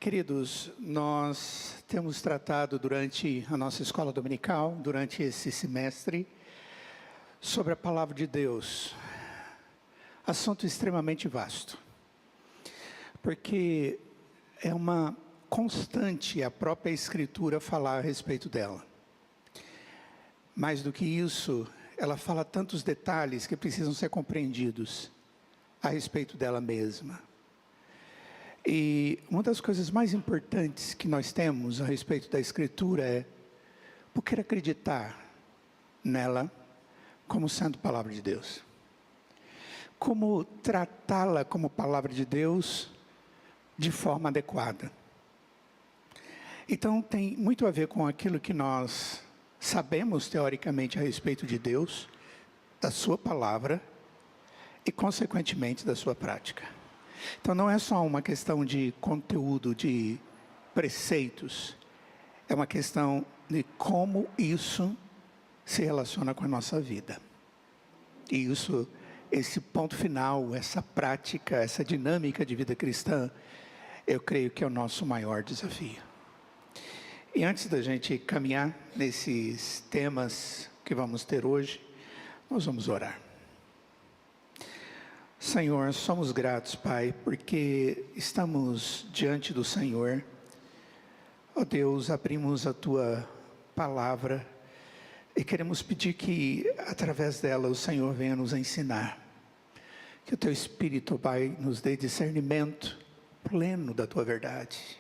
Queridos, nós temos tratado durante a nossa escola dominical, durante esse semestre, sobre a palavra de Deus. Assunto extremamente vasto, porque é uma constante a própria Escritura falar a respeito dela. Mais do que isso, ela fala tantos detalhes que precisam ser compreendidos a respeito dela mesma. E uma das coisas mais importantes que nós temos a respeito da Escritura é por que acreditar nela como sendo palavra de Deus. Como tratá-la como palavra de Deus de forma adequada. Então tem muito a ver com aquilo que nós sabemos teoricamente a respeito de Deus, da sua palavra e consequentemente da sua prática. Então não é só uma questão de conteúdo, de preceitos, é uma questão de como isso se relaciona com a nossa vida. E isso, esse ponto final, essa prática, essa dinâmica de vida cristã, eu creio que é o nosso maior desafio. E antes da gente caminhar nesses temas que vamos ter hoje, nós vamos orar. Senhor, somos gratos, Pai, porque estamos diante do Senhor. Ó Deus, abrimos a Tua palavra e queremos pedir que, através dela, o Senhor venha nos ensinar. Que o Teu Espírito, Pai, nos dê discernimento pleno da Tua verdade.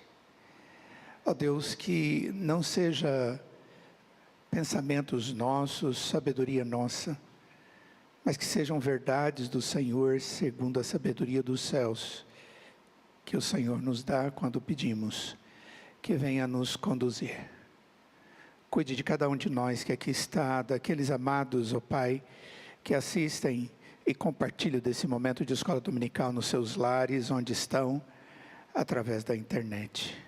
Ó Deus, que não seja pensamentos nossos, sabedoria nossa, mas que sejam verdades do Senhor segundo a sabedoria dos céus, que o Senhor nos dá quando pedimos, que venha nos conduzir. Cuide de cada um de nós que aqui está, daqueles amados, ó Pai, que assistem e compartilham desse momento de escola dominical nos seus lares, onde estão, através da internet.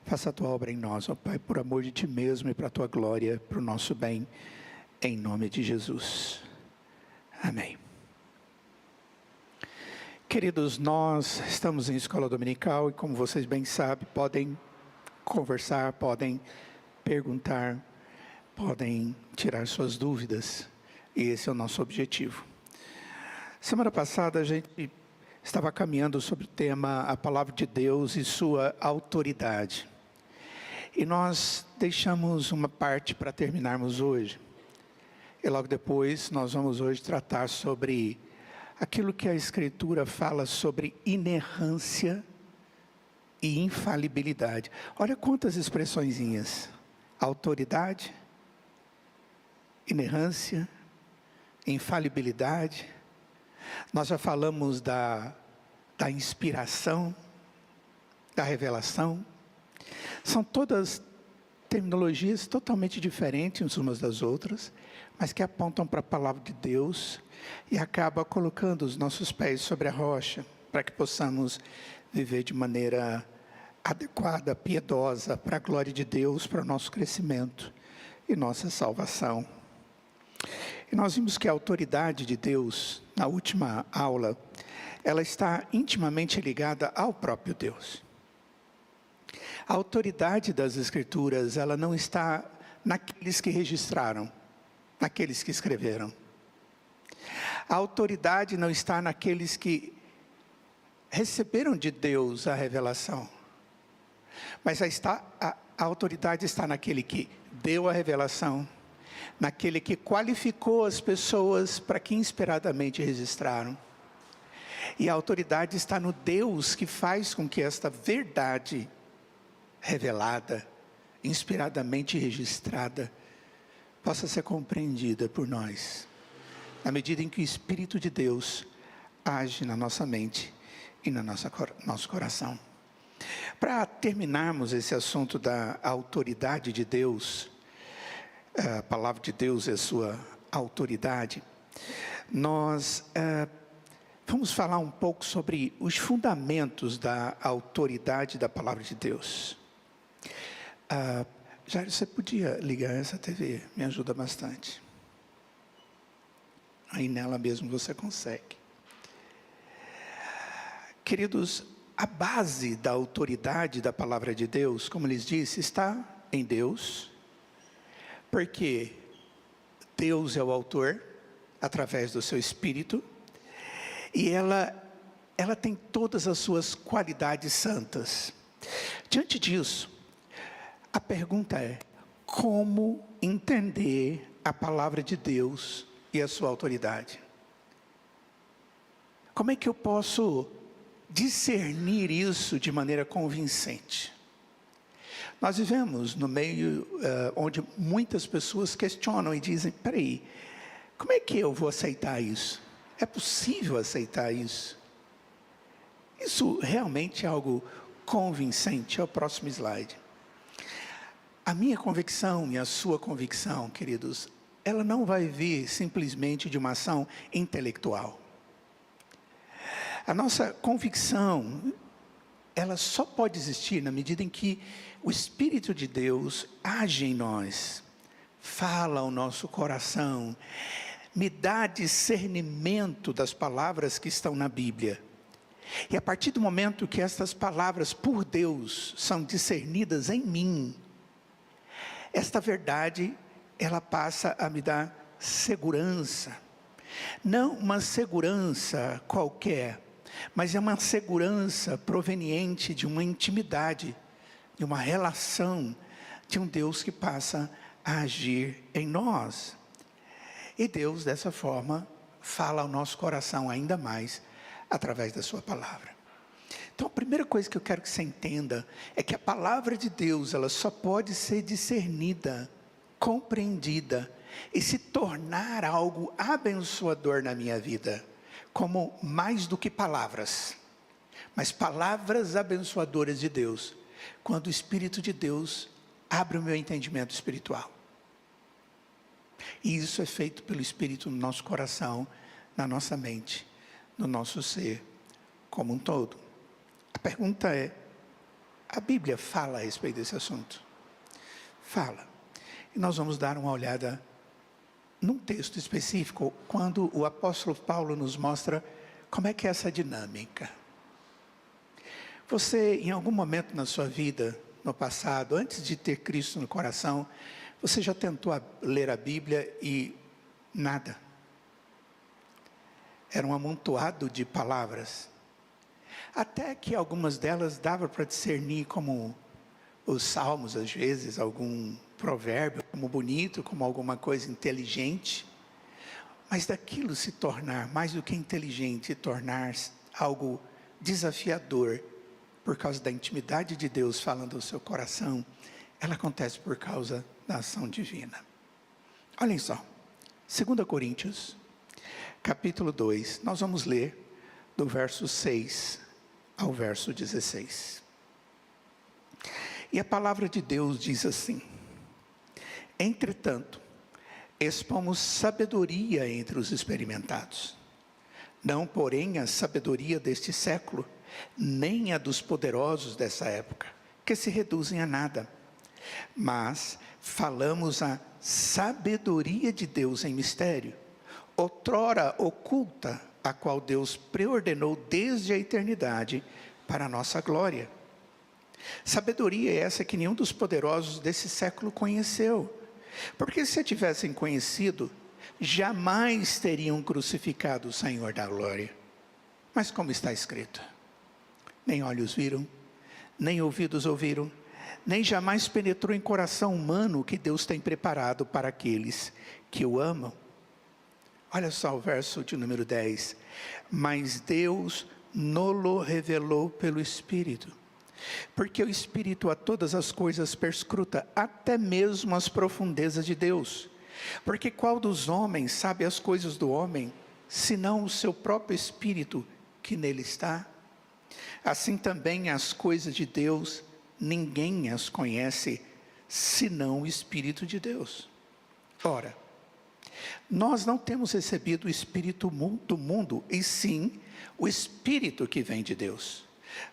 Faça a Tua obra em nós, ó Pai, por amor de Ti mesmo e para a Tua glória, para o nosso bem, em nome de Jesus. Amém. Queridos, nós estamos em escola dominical e, como vocês bem sabem, podem conversar, podem perguntar, podem tirar suas dúvidas. E esse é o nosso objetivo. Semana passada a gente estava caminhando sobre o tema a palavra de Deus e sua autoridade. E nós deixamos uma parte para terminarmos hoje. E logo depois nós vamos hoje tratar sobre aquilo que a Escritura fala sobre inerrância e infalibilidade. Olha quantas expressõezinhas: autoridade, inerrância, infalibilidade. Nós já falamos da inspiração, da revelação. São todas terminologias totalmente diferentes umas das outras, mas que apontam para a palavra de Deus e acaba colocando os nossos pés sobre a rocha, para que possamos viver de maneira adequada, piedosa, para a glória de Deus, para o nosso crescimento e nossa salvação. E nós vimos que a autoridade de Deus, na última aula, ela está intimamente ligada ao próprio Deus. A autoridade das Escrituras, ela não está naqueles que registraram, naqueles que escreveram. A autoridade não está naqueles que receberam de Deus a revelação, mas a autoridade está naquele que deu a revelação, naquele que qualificou as pessoas para que inspiradamente registraram. E a autoridade está no Deus que faz com que esta verdade revelada, inspiradamente registrada, possa ser compreendida por nós, na medida em que o Espírito de Deus age na nossa mente e no nosso coração. Para terminarmos esse assunto da autoridade de Deus, a palavra de Deus é a sua autoridade, nós vamos falar um pouco sobre os fundamentos da autoridade da palavra de Deus. Jair, você podia ligar essa TV? Me ajuda bastante. Aí nela mesmo você consegue. Queridos, a base da autoridade da palavra de Deus, como lhes disse, está em Deus, porque Deus é o autor, através do seu Espírito, e ela tem todas as suas qualidades santas. Diante disso, a pergunta é: como entender a palavra de Deus e a sua autoridade? Como é que eu posso discernir isso de maneira convincente? Nós vivemos no meio onde muitas pessoas questionam e dizem: peraí, como é que eu vou aceitar isso? É possível aceitar isso? Isso realmente é algo convincente? É o próximo slide. A minha convicção e a sua convicção, queridos, ela não vai vir simplesmente de uma ação intelectual. A nossa convicção, ela só pode existir na medida em que o Espírito de Deus age em nós, fala ao nosso coração, me dá discernimento das palavras que estão na Bíblia. E a partir do momento que estas palavras por Deus são discernidas em mim, esta verdade, ela passa a me dar segurança. Não uma segurança qualquer, mas é uma segurança proveniente de uma intimidade, de uma relação, de um Deus que passa a agir em nós. E Deus, dessa forma, fala ao nosso coração ainda mais, através da sua palavra. Então, a primeira coisa que eu quero que você entenda, é que a palavra de Deus, ela só pode ser discernida, compreendida, e se tornar algo abençoador na minha vida, como mais do que palavras, mas palavras abençoadoras de Deus, quando o Espírito de Deus abre o meu entendimento espiritual. E isso é feito pelo Espírito no nosso coração, na nossa mente, no nosso ser como um todo. A pergunta é: a Bíblia fala a respeito desse assunto? Fala. E nós vamos dar uma olhada num texto específico, quando o apóstolo Paulo nos mostra como é que é essa dinâmica. Você, em algum momento na sua vida, no passado, antes de ter Cristo no coração, você já tentou ler a Bíblia e nada? Era um amontoado de palavras. Até que algumas delas dava para discernir como os salmos, às vezes, algum provérbio, como bonito, como alguma coisa inteligente. Mas daquilo se tornar mais do que inteligente, tornar-se algo desafiador, por causa da intimidade de Deus falando ao seu coração, ela acontece por causa da ação divina. Olhem só, 2 Coríntios, capítulo 2, nós vamos ler do verso 6 ao verso 16. E a palavra de Deus diz assim: entretanto, expomos sabedoria entre os experimentados, não porém a sabedoria deste século, nem a dos poderosos dessa época, que se reduzem a nada, mas falamos a sabedoria de Deus em mistério, outrora oculta, a qual Deus preordenou desde a eternidade para a nossa glória. Sabedoria é essa que nenhum dos poderosos desse século conheceu, porque se a tivessem conhecido, jamais teriam crucificado o Senhor da glória. Mas como está escrito: nem olhos viram, nem ouvidos ouviram, nem jamais penetrou em coração humano o que Deus tem preparado para aqueles que o amam. Olha só o verso de número 10. Mas Deus nolo revelou pelo Espírito, porque o Espírito a todas as coisas perscruta, até mesmo as profundezas de Deus. Porque qual dos homens sabe as coisas do homem, senão o seu próprio Espírito que nele está? Assim também as coisas de Deus, ninguém as conhece, senão o Espírito de Deus. Ora, nós não temos recebido o Espírito do mundo, e sim o Espírito que vem de Deus,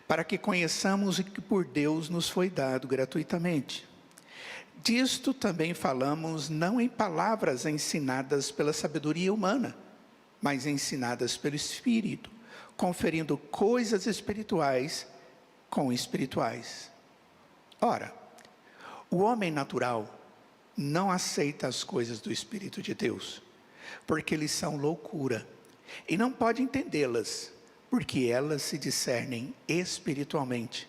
para que conheçamos o que por Deus nos foi dado gratuitamente. Disto também falamos, não em palavras ensinadas pela sabedoria humana, mas ensinadas pelo Espírito, conferindo coisas espirituais com espirituais. Ora, o homem natural não aceita as coisas do Espírito de Deus, porque eles são loucura, e não pode entendê-las, porque elas se discernem espiritualmente.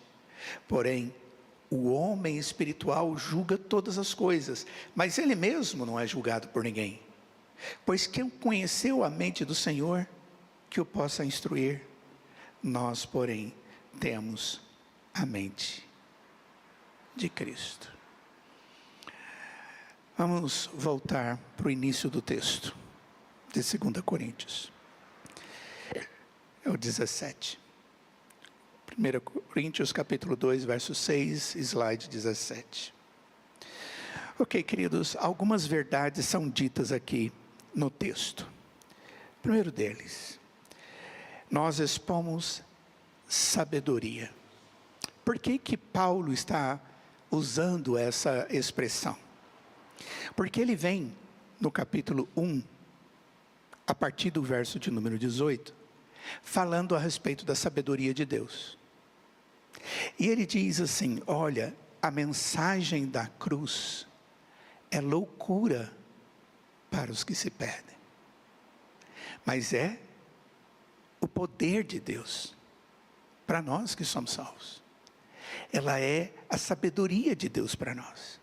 Porém, o homem espiritual julga todas as coisas, mas ele mesmo não é julgado por ninguém. Pois quem conheceu a mente do Senhor, que o possa instruir? Nós, porém, temos a mente de Cristo. Vamos voltar para o início do texto, de 2 Coríntios. É o 17. 1 Coríntios capítulo 2, verso 6, slide 17. Ok, queridos, algumas verdades são ditas aqui no texto. Primeiro deles, nós expomos sabedoria. Por que Paulo está usando essa expressão? Porque ele vem no capítulo 1, a partir do verso de número 18, falando a respeito da sabedoria de Deus. E ele diz assim: olha, a mensagem da cruz é loucura para os que se perdem, mas é o poder de Deus para nós que somos salvos. Ela é a sabedoria de Deus para nós.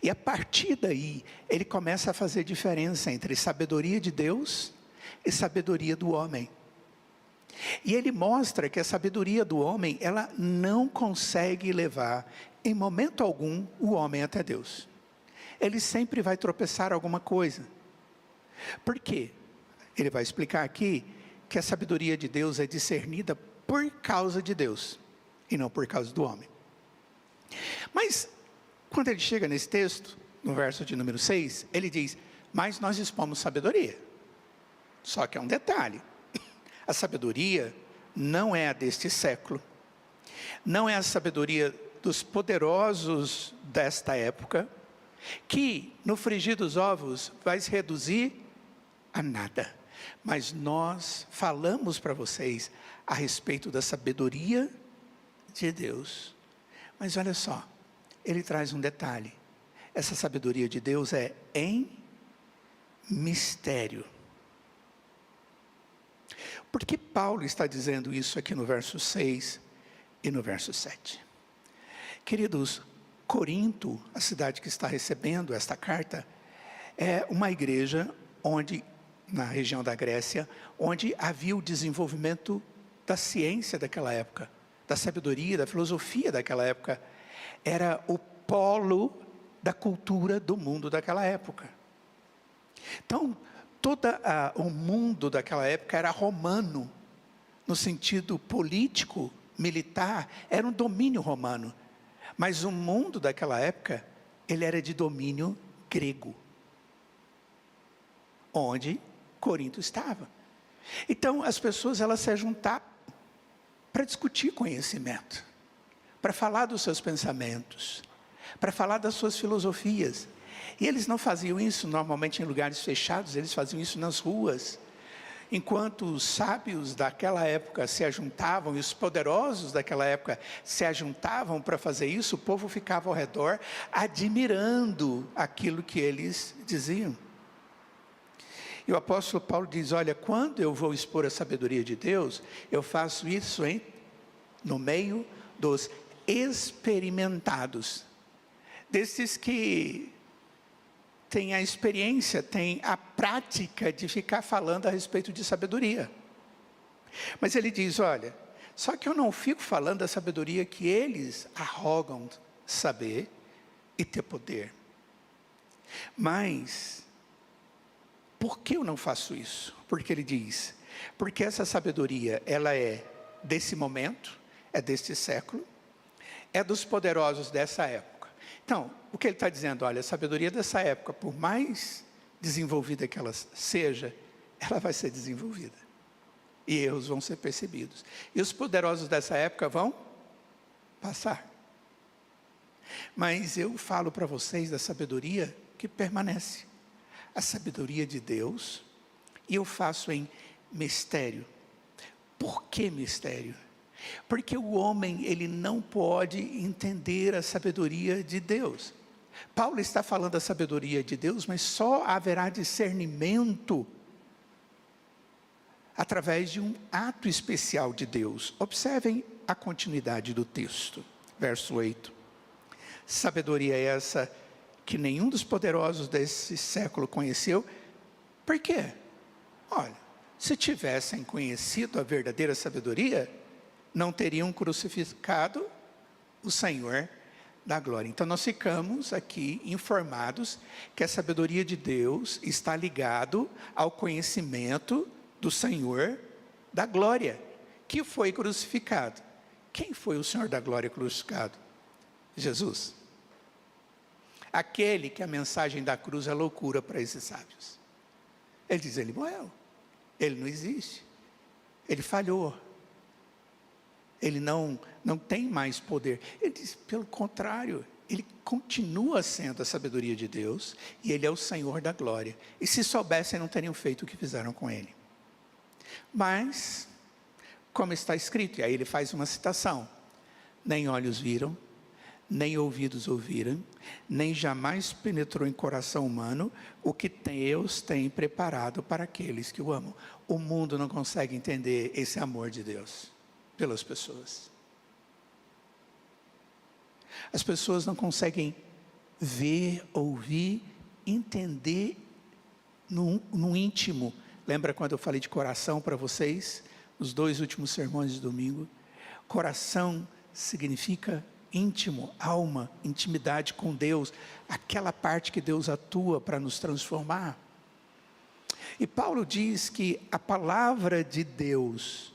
E a partir daí, ele começa a fazer diferença entre sabedoria de Deus e sabedoria do homem. E ele mostra que a sabedoria do homem, ela não consegue levar, em momento algum, o homem até Deus. Ele sempre vai tropeçar alguma coisa. Por quê? Ele vai explicar aqui que a sabedoria de Deus é discernida por causa de Deus, e não por causa do homem. Mas, quando ele chega nesse texto, no verso de número 6, ele diz: mas nós expomos sabedoria. Só que é um detalhe: a sabedoria não é a deste século, não é a sabedoria dos poderosos desta época, que no frigir dos ovos vai se reduzir a nada. Mas nós falamos para vocês a respeito da sabedoria de Deus. Mas olha só, ele traz um detalhe: essa sabedoria de Deus é em mistério. Por que Paulo está dizendo isso aqui no verso 6 e no verso 7? Queridos, Corinto, a cidade que está recebendo esta carta, é uma igreja onde, na região da Grécia, onde havia o desenvolvimento da ciência daquela época, da sabedoria, da filosofia daquela época. Era o polo da cultura do mundo daquela época. Então, todo o mundo daquela época era romano, no sentido político, militar, era um domínio romano. Mas o mundo daquela época, ele era de domínio grego, onde Corinto estava. Então, as pessoas, elas se juntavam para discutir conhecimento, para falar dos seus pensamentos, para falar das suas filosofias. E eles não faziam isso normalmente em lugares fechados, eles faziam isso nas ruas. Enquanto os sábios daquela época se ajuntavam, e os poderosos daquela época se ajuntavam para fazer isso, o povo ficava ao redor, admirando aquilo que eles diziam. E o apóstolo Paulo diz: olha, quando eu vou expor a sabedoria de Deus, eu faço isso no meio dos experimentados, desses que têm a experiência, têm a prática de ficar falando a respeito de sabedoria. Mas ele diz: olha, só que eu não fico falando da sabedoria que eles arrogam saber e ter poder. Mas, por que eu não faço isso? Porque ele diz: porque essa sabedoria, ela é desse momento, é deste século, é dos poderosos dessa época. Então, o que ele está dizendo? Olha, a sabedoria dessa época, por mais desenvolvida que ela seja, ela vai ser desenvolvida. E erros vão ser percebidos. E os poderosos dessa época vão passar. Mas eu falo para vocês da sabedoria que permanece. A sabedoria de Deus. E eu faço em mistério. Por que mistério? Porque o homem, ele não pode entender a sabedoria de Deus. Paulo está falando da sabedoria de Deus, mas só haverá discernimento através de um ato especial de Deus. Observem a continuidade do texto, verso 8. Sabedoria essa que nenhum dos poderosos desse século conheceu. Por quê? Olha, se tivessem conhecido a verdadeira sabedoria, não teriam crucificado o Senhor da glória. Então nós ficamos aqui informados que a sabedoria de Deus está ligado ao conhecimento do Senhor da glória, que foi crucificado. Quem foi o Senhor da glória crucificado? Jesus. Aquele que a mensagem da cruz é loucura para esses sábios. Ele diz, ele morreu. Ele não existe. Ele falhou. Ele não tem mais poder. Ele diz, pelo contrário, ele continua sendo a sabedoria de Deus, e ele é o Senhor da glória. E se soubessem, não teriam feito o que fizeram com ele. Mas, como está escrito, e aí ele faz uma citação, nem olhos viram, nem ouvidos ouviram, nem jamais penetrou em coração humano o que Deus tem preparado para aqueles que o amam. O mundo não consegue entender esse amor de Deus pelas pessoas. As pessoas não conseguem ver, ouvir, entender no íntimo. Lembra quando eu falei de coração para vocês, nos 2 últimos sermões de domingo? Coração significa íntimo, alma, intimidade com Deus, aquela parte que Deus atua para nos transformar. E Paulo diz que a palavra de Deus,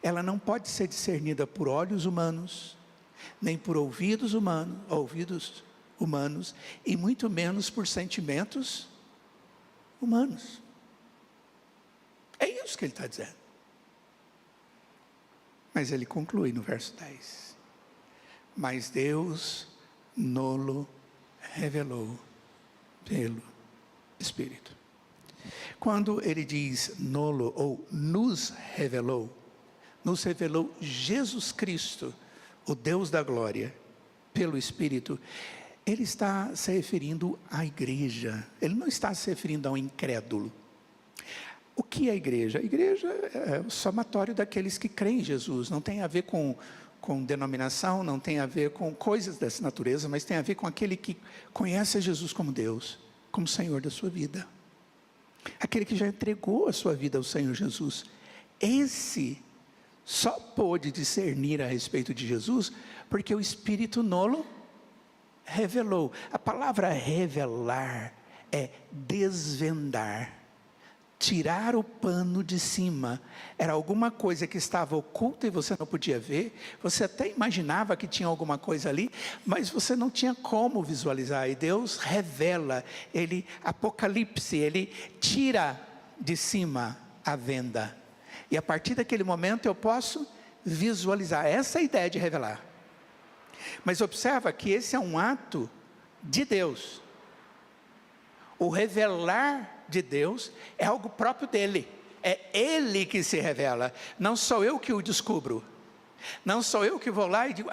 ela não pode ser discernida por olhos humanos, nem por ouvidos humanos, e muito menos por sentimentos humanos. É isso que ele está dizendo. Mas ele conclui no verso 10. Mas Deus nolo revelou pelo Espírito. Quando ele diz nolo ou nos revelou Jesus Cristo, o Deus da glória, pelo Espírito, ele está se referindo à igreja, ele não está se referindo ao incrédulo. O que é a igreja? A igreja é o somatório daqueles que creem em Jesus, não tem a ver com denominação, não tem a ver com coisas dessa natureza, mas tem a ver com aquele que conhece a Jesus como Deus, como Senhor da sua vida. Aquele que já entregou a sua vida ao Senhor Jesus. Esse só pôde discernir a respeito de Jesus, porque o Espírito nolo revelou. A palavra revelar é desvendar. Tirar o pano de cima. Era alguma coisa que estava oculta e você não podia ver. Você até imaginava que tinha alguma coisa ali, mas você não tinha como visualizar. E Deus revela, ele apocalipse, ele tira de cima a venda. E a partir daquele momento eu posso visualizar. Essa é a ideia de revelar. Mas observa que esse é um ato de Deus. O revelar de Deus é algo próprio dele. É ele que se revela. Não sou eu que o descubro. Não sou eu que vou lá e digo,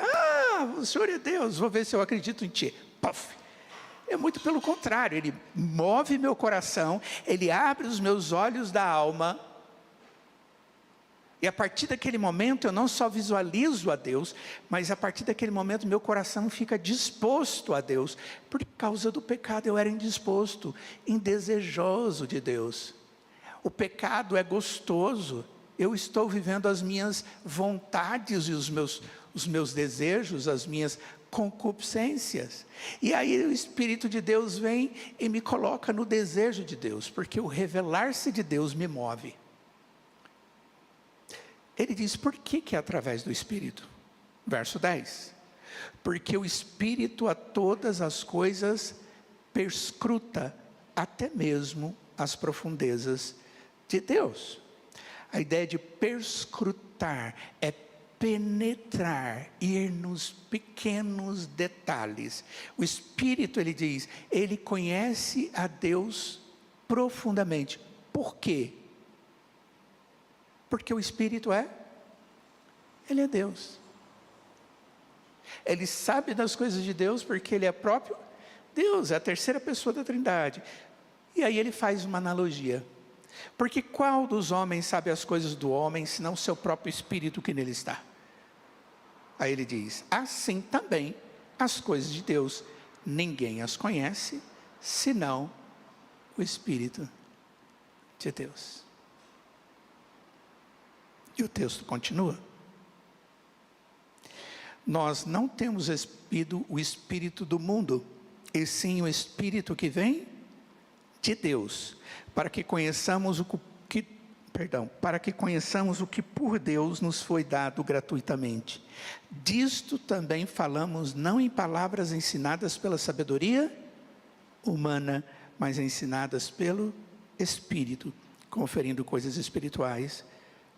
o Senhor é Deus, vou ver se eu acredito em ti. Puff. É muito pelo contrário, ele move meu coração, ele abre os meus olhos da alma. E a partir daquele momento eu não só visualizo a Deus, mas a partir daquele momento meu coração fica disposto a Deus. Por causa do pecado eu era indisposto, indesejoso de Deus. O pecado é gostoso. Eu estou vivendo as minhas vontades e os meus desejos, as minhas concupiscências. E aí o Espírito de Deus vem e me coloca no desejo de Deus, porque o revelar-se de Deus me move. Ele diz, por que é através do Espírito? Verso 10. Porque o Espírito a todas as coisas perscruta, até mesmo as profundezas de Deus. A ideia de perscrutar é penetrar, ir nos pequenos detalhes. O Espírito, ele diz, ele conhece a Deus profundamente. Por quê? Porque o Espírito é Ele é Deus. Ele sabe das coisas de Deus porque Ele é próprio Deus, é a terceira pessoa da Trindade. E aí ele faz uma analogia. Porque qual dos homens sabe as coisas do homem, senão o seu próprio espírito que nele está? Aí ele diz, assim também as coisas de Deus, ninguém as conhece, senão o Espírito de Deus. E o texto continua. Nós não temos recebido o Espírito do mundo, e sim o Espírito que vem de Deus, para que conheçamos o que por Deus nos foi dado gratuitamente. Disto também falamos, não em palavras ensinadas pela sabedoria humana, mas ensinadas pelo Espírito, conferindo coisas espirituais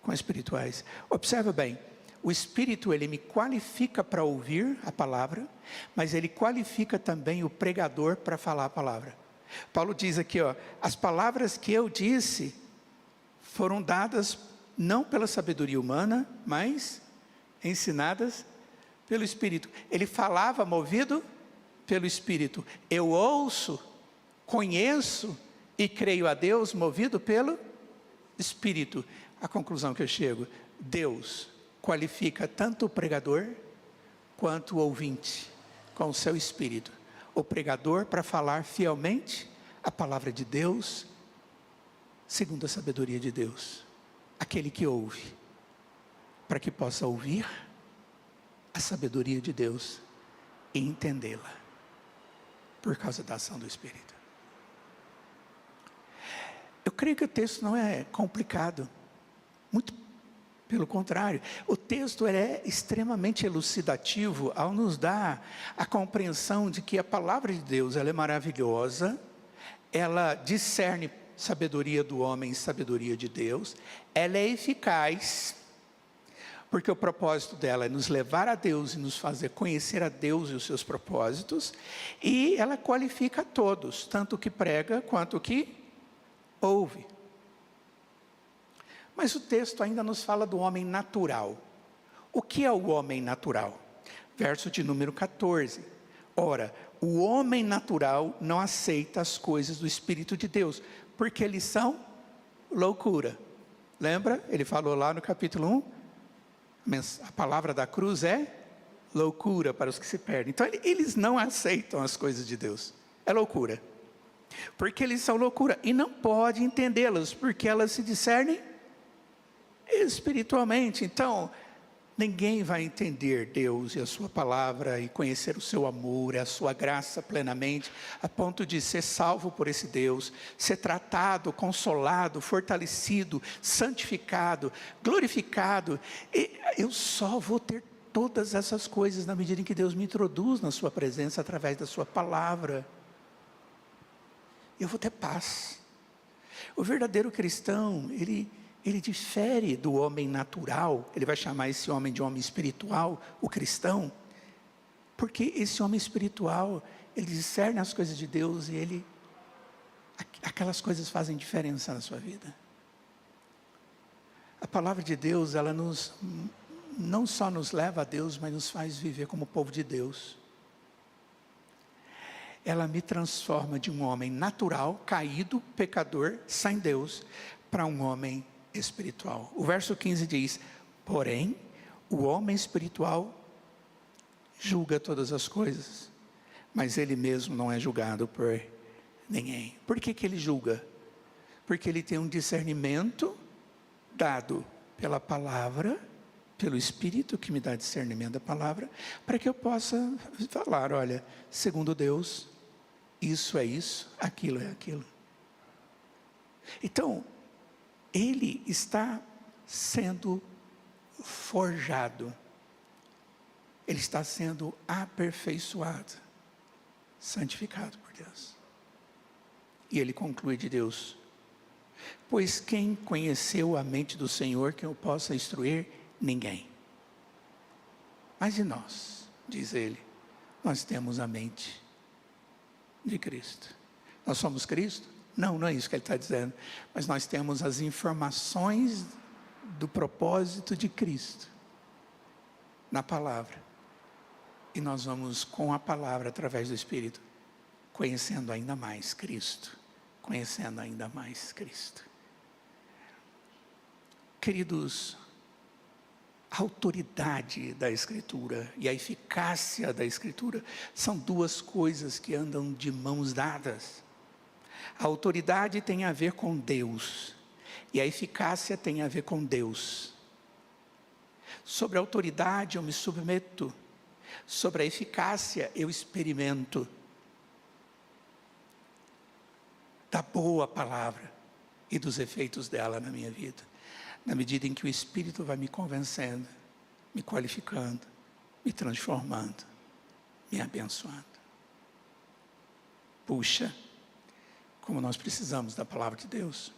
com espirituais. Observa bem, o Espírito, ele me qualifica para ouvir a palavra, mas ele qualifica também o pregador para falar a palavra. Paulo diz aqui, as palavras que eu disse foram dadas não pela sabedoria humana, mas ensinadas pelo Espírito. Ele falava movido pelo Espírito. Eu ouço, conheço e creio a Deus movido pelo Espírito. A conclusão que eu chego, Deus qualifica tanto o pregador quanto o ouvinte com o seu Espírito. O pregador para falar fielmente a palavra de Deus, segundo a sabedoria de Deus. Aquele que ouve, para que possa ouvir a sabedoria de Deus e entendê-la, por causa da ação do Espírito. Eu creio que o texto não é complicado, muito pelo contrário, o texto é extremamente elucidativo ao nos dar a compreensão de que a palavra de Deus ela é maravilhosa, ela discerne sabedoria do homem e sabedoria de Deus, ela é eficaz, porque o propósito dela é nos levar a Deus e nos fazer conhecer a Deus e os seus propósitos, e ela qualifica a todos, tanto o que prega quanto o que ouve. Mas o texto ainda nos fala do homem natural. O que é o homem natural? Verso de número 14. Ora, o homem natural não aceita as coisas do Espírito de Deus, porque eles são loucura. Lembra? Ele falou lá no capítulo 1, a palavra da cruz é loucura para os que se perdem. Então eles não aceitam as coisas de Deus. É loucura. Porque eles são loucura. E não pode entendê-las, porque elas se discernem espiritualmente. Então, ninguém vai entender Deus e a sua palavra e conhecer o seu amor, a sua graça plenamente, a ponto de ser salvo por esse Deus, ser tratado, consolado, fortalecido, santificado, glorificado. E eu só vou ter todas essas coisas na medida em que Deus me introduz na sua presença através da sua palavra. Eu vou ter paz. O verdadeiro cristão, ele difere do homem natural. Ele vai chamar esse homem de homem espiritual, o cristão, porque esse homem espiritual, ele discerne as coisas de Deus e aquelas coisas fazem diferença na sua vida. A palavra de Deus, ela não só nos leva a Deus, mas nos faz viver como povo de Deus. Ela me transforma de um homem natural, caído, pecador, sem Deus, para um homem espiritual. O verso 15 diz, porém, o homem espiritual julga todas as coisas, mas ele mesmo não é julgado por ninguém. Por que ele julga? Porque ele tem um discernimento dado pela palavra, pelo Espírito que me dá discernimento da palavra, para que eu possa falar, olha, segundo Deus, isso é isso, aquilo é aquilo. Então, ele está sendo forjado, ele está sendo aperfeiçoado, santificado por Deus. E ele conclui de Deus, pois quem conheceu a mente do Senhor que eu possa instruir? Ninguém. Mas e nós, diz ele, nós temos a mente de Cristo. Nós somos Cristo? Não é isso que ele está dizendo. Mas nós temos as informações do propósito de Cristo. na palavra. E nós vamos, com a palavra, através do Espírito, conhecendo ainda mais Cristo. Conhecendo ainda mais Cristo. Queridos, a autoridade da Escritura e a eficácia da Escritura são duas coisas que andam de mãos dadas. A autoridade tem a ver com Deus e a eficácia tem a ver com Deus. Sobre a autoridade eu me submeto, sobre a eficácia eu experimento da boa palavra e dos efeitos dela na minha vida. Na medida em que o Espírito vai me convencendo, me qualificando, me transformando, me abençoando. Puxa, como nós precisamos da palavra de Deus.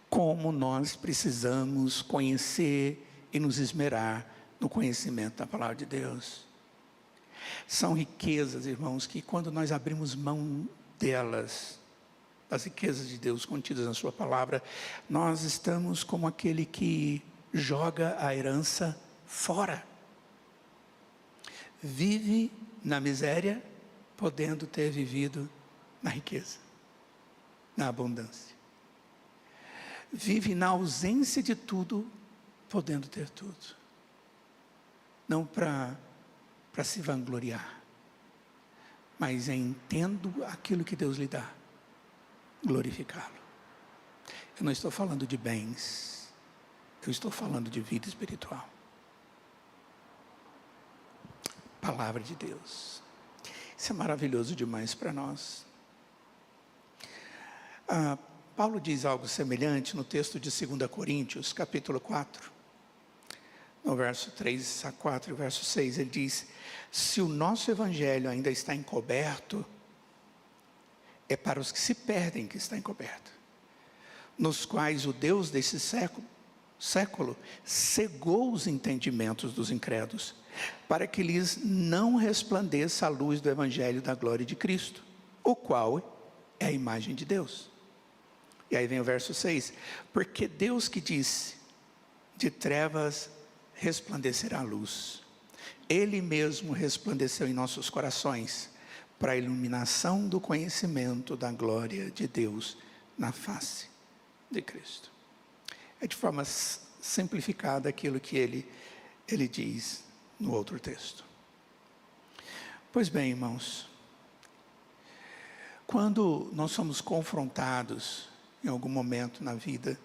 Como nós precisamos conhecer e nos esmerar no conhecimento da palavra de Deus. São riquezas, irmãos, que quando nós abrimos mão delas, as riquezas de Deus contidas na sua palavra, nós estamos como aquele que joga a herança fora. Vive na miséria, podendo ter vivido na riqueza, na abundância. Vive na ausência de tudo, podendo ter tudo. Não para se vangloriar, mas entendo aquilo que Deus lhe dá, glorificá-lo. Eu não estou falando de bens, eu estou falando de vida espiritual. Palavra de Deus. Isso é maravilhoso demais para nós. Paulo diz algo semelhante no texto de 2 Coríntios, capítulo 4. No verso 3 a 4 e verso 6, ele diz: se o nosso evangelho ainda está encoberto, é para os que se perdem que está encoberto, nos quais o Deus desse século cegou os entendimentos dos incrédulos, para que lhes não resplandeça a luz do evangelho da glória de Cristo, o qual é a imagem de Deus. E aí vem o verso 6, porque Deus que disse, de trevas resplandecerá a luz, Ele mesmo resplandeceu em nossos corações, para a iluminação do conhecimento da glória de Deus na face de Cristo. É de forma simplificada aquilo que ele diz no outro texto. Pois bem, irmãos, quando nós somos confrontados em algum momento na vida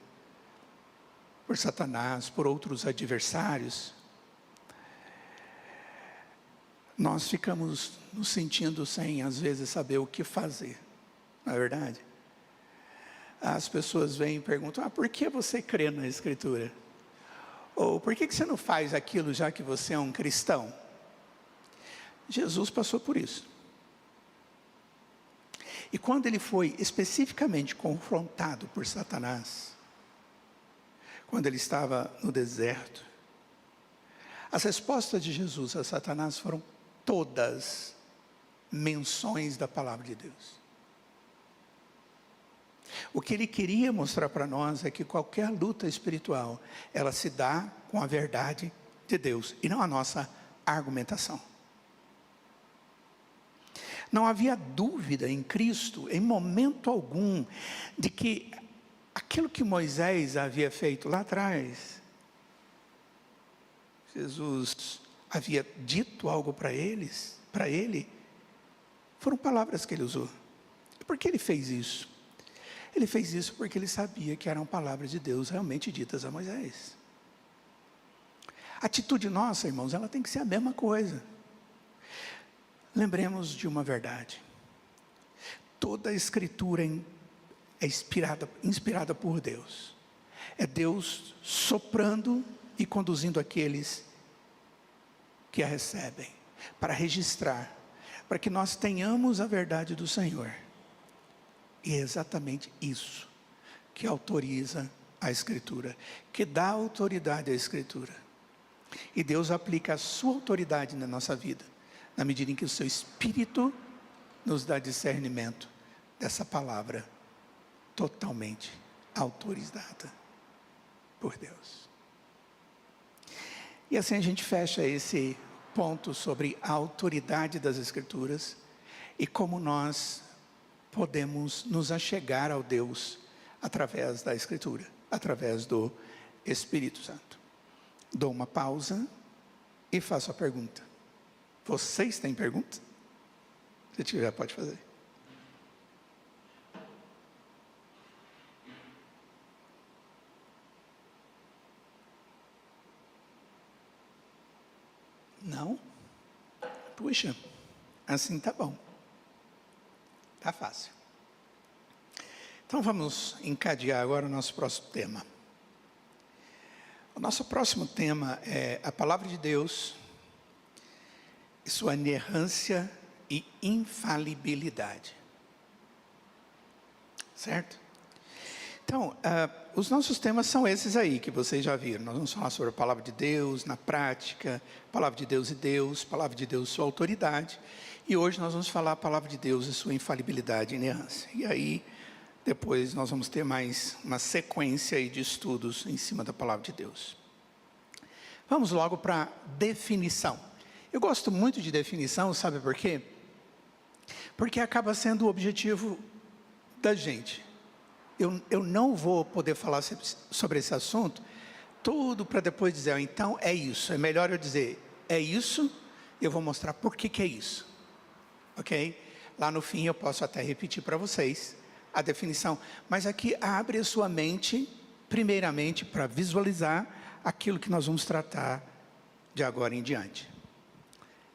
por Satanás, por outros adversários, nós ficamos nos sentindo sem, às vezes, saber o que fazer, não é verdade? As pessoas vêm e perguntam, por que você crê na Escritura? Ou por que você não faz aquilo já que você é um cristão? Jesus passou por isso. E quando ele foi especificamente confrontado por Satanás, quando ele estava no deserto, as respostas de Jesus a Satanás foram todas menções da palavra de Deus. O que ele queria mostrar para nós é que qualquer luta espiritual, ela se dá com a verdade de Deus, e não a nossa argumentação. Não havia dúvida em Cristo, em momento algum, de que aquilo que Moisés havia feito lá atrás, Jesus havia dito algo para ele, foram palavras que ele usou. E por que ele fez isso? Ele fez isso porque ele sabia que eram palavras de Deus realmente ditas a Moisés. A atitude nossa, irmãos, ela tem que ser a mesma coisa. Lembremos de uma verdade. Toda a Escritura é inspirada por Deus. É Deus soprando e conduzindo aqueles que a recebem, para registrar, para que nós tenhamos a verdade do Senhor. E é exatamente isso que autoriza a Escritura, que dá autoridade à Escritura. E Deus aplica a sua autoridade na nossa vida, na medida em que o seu Espírito nos dá discernimento dessa palavra totalmente autorizada por Deus. E assim a gente fecha esse ponto sobre a autoridade das Escrituras e como nós podemos nos achegar ao Deus através da Escritura, através do Espírito Santo. Dou uma pausa e faço a pergunta. Vocês têm pergunta? Se tiver, pode fazer. Não? Puxa, assim tá bom. Tá fácil. Então vamos encadear agora o nosso próximo tema. O nosso próximo tema é a palavra de Deus e sua inerrância e infalibilidade. Certo? Então, os nossos temas são esses aí, que vocês já viram. Nós vamos falar sobre a palavra de Deus na prática, palavra de Deus e Deus, palavra de Deus e sua autoridade. E hoje nós vamos falar a palavra de Deus e sua infalibilidade e inerrância. E aí, depois nós vamos ter mais uma sequência aí de estudos em cima da palavra de Deus. Vamos logo para a definição. Eu gosto muito de definição, sabe por quê? Porque acaba sendo o objetivo da gente. Eu não vou poder falar sobre esse assunto tudo para depois dizer, então é isso. É melhor eu dizer, é isso, e eu vou mostrar por que é isso. Ok? Lá no fim eu posso até repetir para vocês a definição. Mas aqui abre a sua mente, primeiramente, para visualizar aquilo que nós vamos tratar de agora em diante.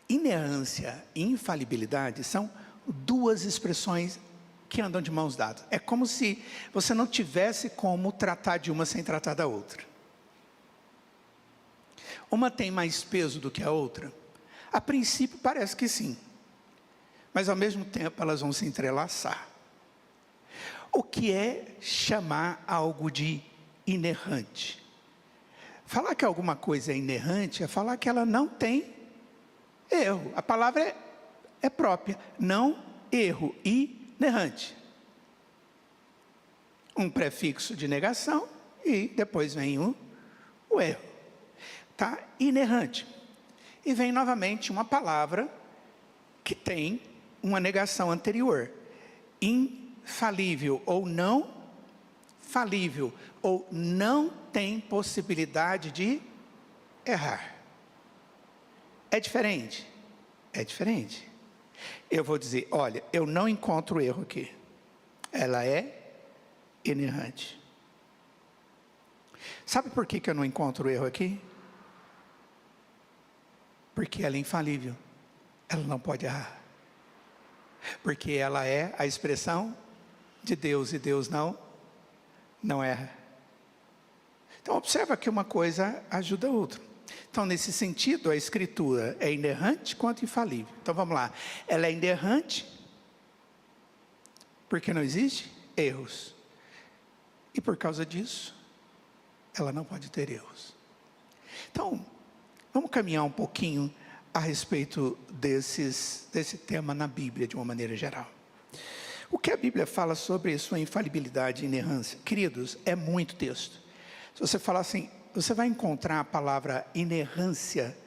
Inerrância e infalibilidade são duas expressões que andam de mãos dadas. É como se você não tivesse como tratar de uma sem tratar da outra. Uma tem mais peso do que a outra? A princípio parece que sim. Mas ao mesmo tempo elas vão se entrelaçar. O que é chamar algo de inerrante? Falar que alguma coisa é inerrante é falar que ela não tem erro. A palavra é própria. Não erro. Inerrante. Um prefixo de negação e depois vem o erro. Tá? Inerrante. E vem novamente uma palavra que tem uma negação anterior. Infalível ou não falível. Ou não tem possibilidade de errar. É diferente? É diferente. Eu vou dizer, olha, eu não encontro erro aqui. Ela é inerrante. Sabe por que eu não encontro erro aqui? Porque ela é infalível. Ela não pode errar. Porque ela é a expressão de Deus e Deus não erra. Então observa que uma coisa ajuda a outra. Então nesse sentido a escritura é inerrante quanto infalível. Então vamos lá. Ela é inerrante porque não existe erros. E por causa disso, ela não pode ter erros. Então, vamos caminhar um pouquinho a respeito desse tema na Bíblia, de uma maneira geral. O que a Bíblia fala sobre sua infalibilidade e inerrância? Queridos, é muito texto. Se você falar assim, você vai encontrar a palavra inerrância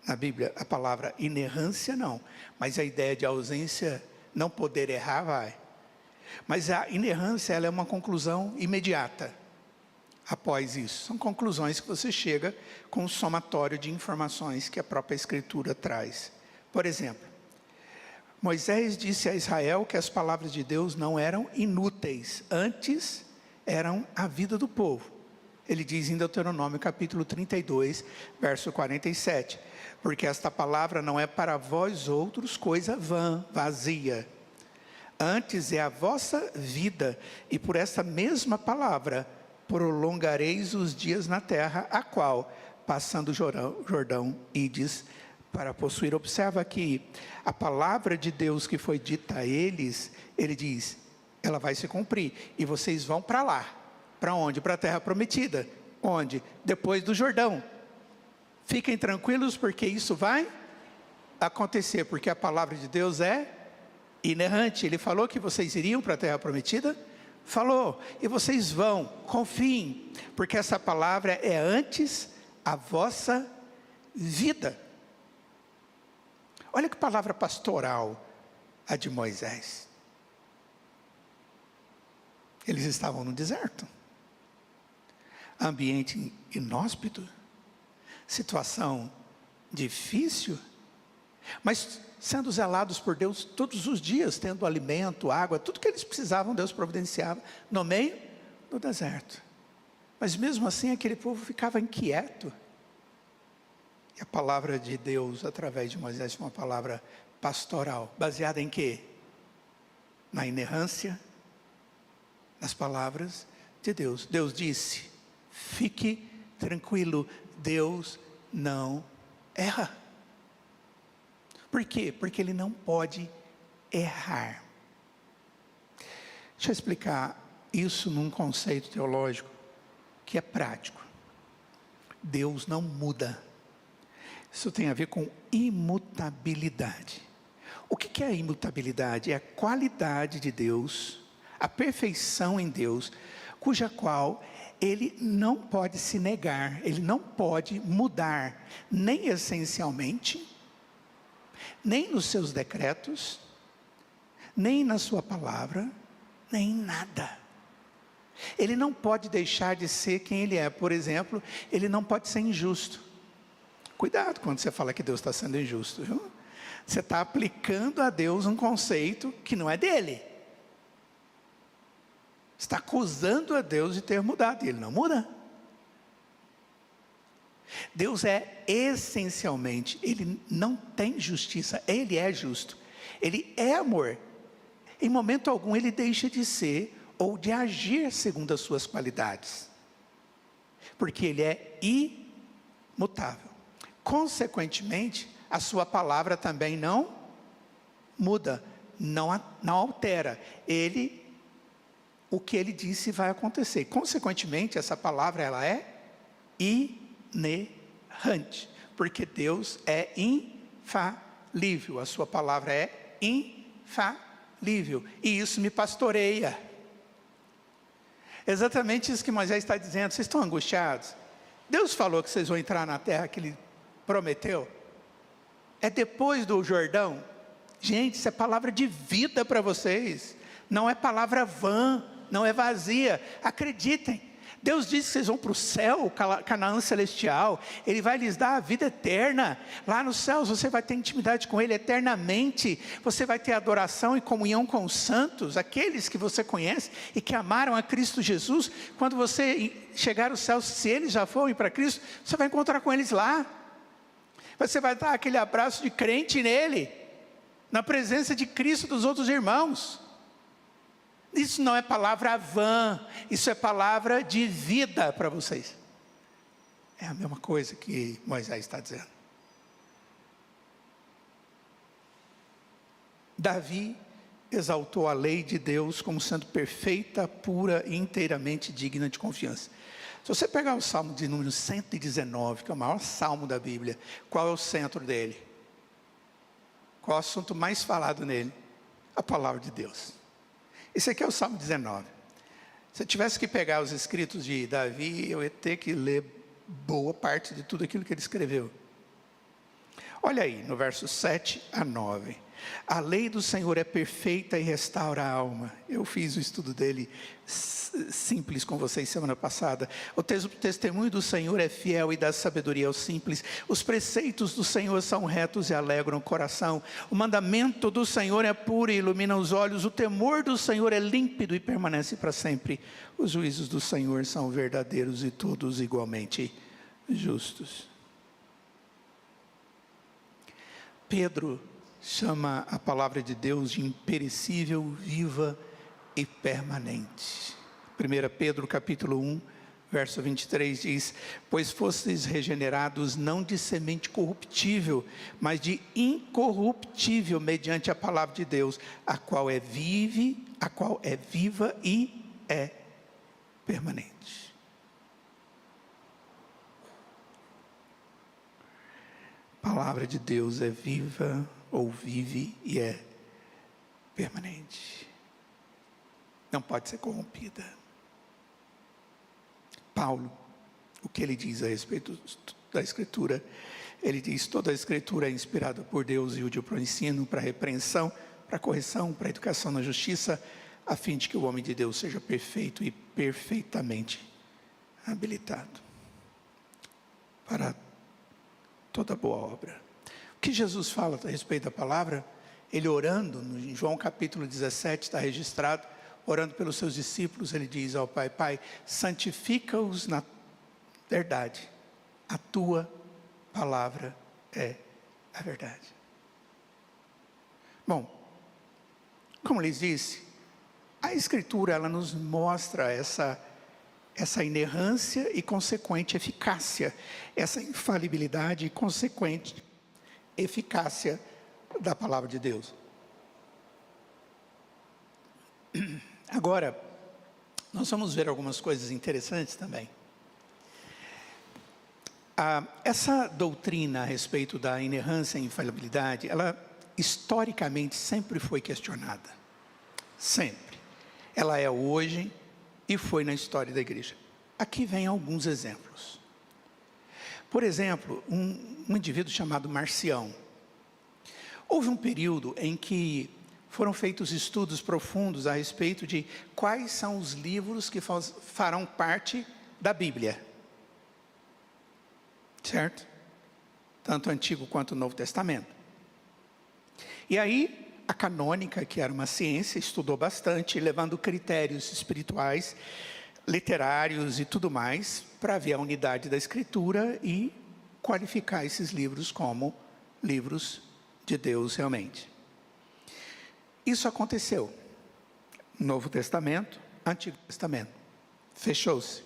na Bíblia. A palavra inerrância não, mas a ideia de ausência, não poder errar, vai. Mas a inerrância, ela é uma conclusão imediata. Após isso, são conclusões que você chega com um somatório de informações que a própria Escritura traz. Por exemplo, Moisés disse a Israel que as palavras de Deus não eram inúteis, antes eram a vida do povo. Ele diz em Deuteronômio capítulo 32, verso 47, porque esta palavra não é para vós outros coisa vã, vazia. Antes é a vossa vida, e por essa mesma palavra prolongareis os dias na terra, a qual, passando o Jordão, ides para possuir. Observa que a palavra de Deus que foi dita a eles, ele diz, ela vai se cumprir, e vocês vão para lá. Para onde? Para a terra prometida. Onde? Depois do Jordão. Fiquem tranquilos, porque isso vai acontecer, porque a palavra de Deus é inerrante. Ele falou que vocês iriam para a terra prometida? Falou. E vocês vão, confiem, porque essa palavra é antes a vossa vida. Olha que palavra pastoral a de Moisés. Eles estavam no deserto, ambiente inóspito, situação difícil, mas sendo zelados por Deus todos os dias, tendo alimento, água, tudo que eles precisavam, Deus providenciava no meio do deserto. Mas mesmo assim aquele povo ficava inquieto. E a palavra de Deus através de Moisés foi uma palavra pastoral, baseada em quê? Na inerrância, nas palavras de Deus. Deus disse: fique tranquilo, Deus não erra. Por quê? Porque Ele não pode errar. Deixa eu explicar isso num conceito teológico que é prático. Deus não muda. Isso tem a ver com imutabilidade. O que é a imutabilidade? É a qualidade de Deus, a perfeição em Deus, cuja qual Ele não pode se negar, Ele não pode mudar, nem essencialmente, nem nos seus decretos, nem na sua palavra, nem em nada. Ele não pode deixar de ser quem Ele é. Por exemplo, Ele não pode ser injusto. Cuidado quando você fala que Deus está sendo injusto, viu? Você está aplicando a Deus um conceito que não é dele. Está acusando a Deus de ter mudado, e Ele não muda. Deus é essencialmente, Ele não tem justiça, Ele é justo, Ele é amor. Em momento algum Ele deixa de ser ou de agir segundo as suas qualidades, porque Ele é imutável. Consequentemente, a sua palavra também não muda, não altera. O que Ele disse vai acontecer. Consequentemente, essa palavra ela é inerrante, porque Deus é infalível, a sua palavra é infalível, e isso me pastoreia. Exatamente isso que Moisés está dizendo. Vocês estão angustiados? Deus falou que vocês vão entrar na terra que Ele prometeu. É depois do Jordão. Gente, isso é palavra de vida para vocês, não é palavra vã, não é vazia. Acreditem, Deus disse que vocês vão para o céu, Canaã celestial. Ele vai lhes dar a vida eterna. Lá nos céus você vai ter intimidade com Ele eternamente. Você vai ter adoração e comunhão com os santos, aqueles que você conhece e que amaram a Cristo Jesus. Quando você chegar aos céus, se eles já forem para Cristo, você vai encontrar com eles lá. Você vai dar aquele abraço de crente nele, na presença de Cristo dos outros irmãos. Isso não é palavra vã, isso é palavra de vida para vocês. É a mesma coisa que Moisés está dizendo. Davi exaltou a lei de Deus como sendo perfeita, pura e inteiramente digna de confiança. Se você pegar o Salmo de número 119, que é o maior salmo da Bíblia, qual é o centro dele? Qual é o assunto mais falado nele? A palavra de Deus. Esse aqui é o Salmo 19. Se eu tivesse que pegar os escritos de Davi, eu ia ter que ler boa parte de tudo aquilo que ele escreveu. Olha aí, no verso 7 a 9. A lei do Senhor é perfeita e restaura a alma. Eu fiz o estudo dele simples com vocês semana passada. O testemunho do Senhor é fiel e dá sabedoria aos simples. Os preceitos do Senhor são retos e alegram o coração. O mandamento do Senhor é puro e ilumina os olhos. O temor do Senhor é límpido e permanece para sempre. Os juízos do Senhor são verdadeiros e todos igualmente justos. Pedro chama a palavra de Deus de imperecível, viva e permanente. 1 Pedro capítulo 1, verso 23 diz: pois fostes regenerados não de semente corruptível, mas de incorruptível, mediante a palavra de Deus, a qual é viva e é permanente. A palavra de Deus é viva, ou vive e é permanente. Não pode ser corrompida. Paulo, o que ele diz a respeito da Escritura? Ele diz: toda a escritura é inspirada por Deus e útil para o ensino, para a repreensão, para a correção, para a educação na justiça, a fim de que o homem de Deus seja perfeito e perfeitamente habilitado para toda boa obra. O que Jesus fala a respeito da palavra? Ele orando, em João capítulo 17, está registrado, orando pelos seus discípulos, ele diz ao Pai: Pai, santifica-os na verdade, a tua palavra é a verdade. Bom, como lhes disse, a Escritura, ela nos mostra essa inerrância e consequente eficácia, essa infalibilidade e consequente eficácia da palavra de Deus. Agora, nós vamos ver algumas coisas interessantes também. Essa doutrina a respeito da inerrância e infalibilidade, ela historicamente sempre foi questionada. Sempre. Ela é hoje e foi na história da igreja. Aqui vem alguns exemplos. Por exemplo, um indivíduo chamado Marcião. Houve um período em que foram feitos estudos profundos a respeito de quais são os livros que farão parte da Bíblia. Certo? Tanto o Antigo quanto o Novo Testamento. E aí, a canônica, que era uma ciência, estudou bastante, levando critérios espirituais, literários e tudo mais, para ver a unidade da Escritura e qualificar esses livros como livros de Deus realmente. Isso aconteceu. Novo Testamento, Antigo Testamento. Fechou-se.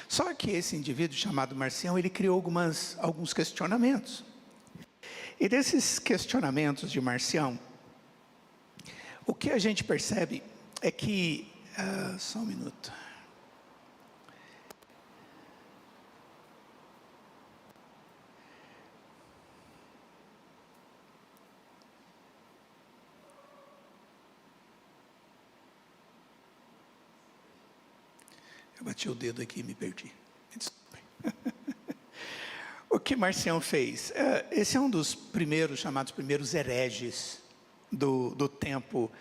Só que esse indivíduo chamado Marcião, ele criou alguns questionamentos. E desses questionamentos de Marcião, o que a gente percebe é que... só um minuto. Eu bati o dedo aqui e me perdi. Desculpe. O que Marcião fez? Esse é um dos chamados primeiros hereges do tempo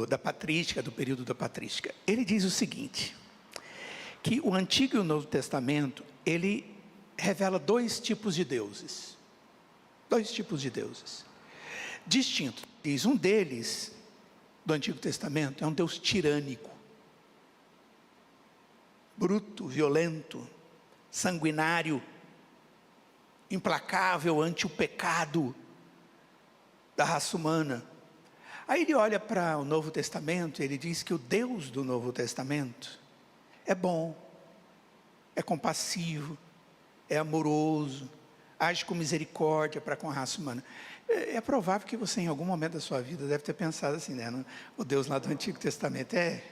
da patrística, do período da patrística. Ele diz o seguinte, que o Antigo e o Novo Testamento, ele revela dois tipos de deuses. Dois tipos de deuses. Distintos. Diz, um deles, do Antigo Testamento, é um Deus tirânico. Bruto, violento, sanguinário, implacável ante o pecado da raça humana. Aí ele olha para o Novo Testamento e ele diz que o Deus do Novo Testamento é bom, é compassivo, é amoroso, age com misericórdia para com a raça humana. É provável que você em algum momento da sua vida deve ter pensado assim, né? O Deus lá do Antigo Testamento é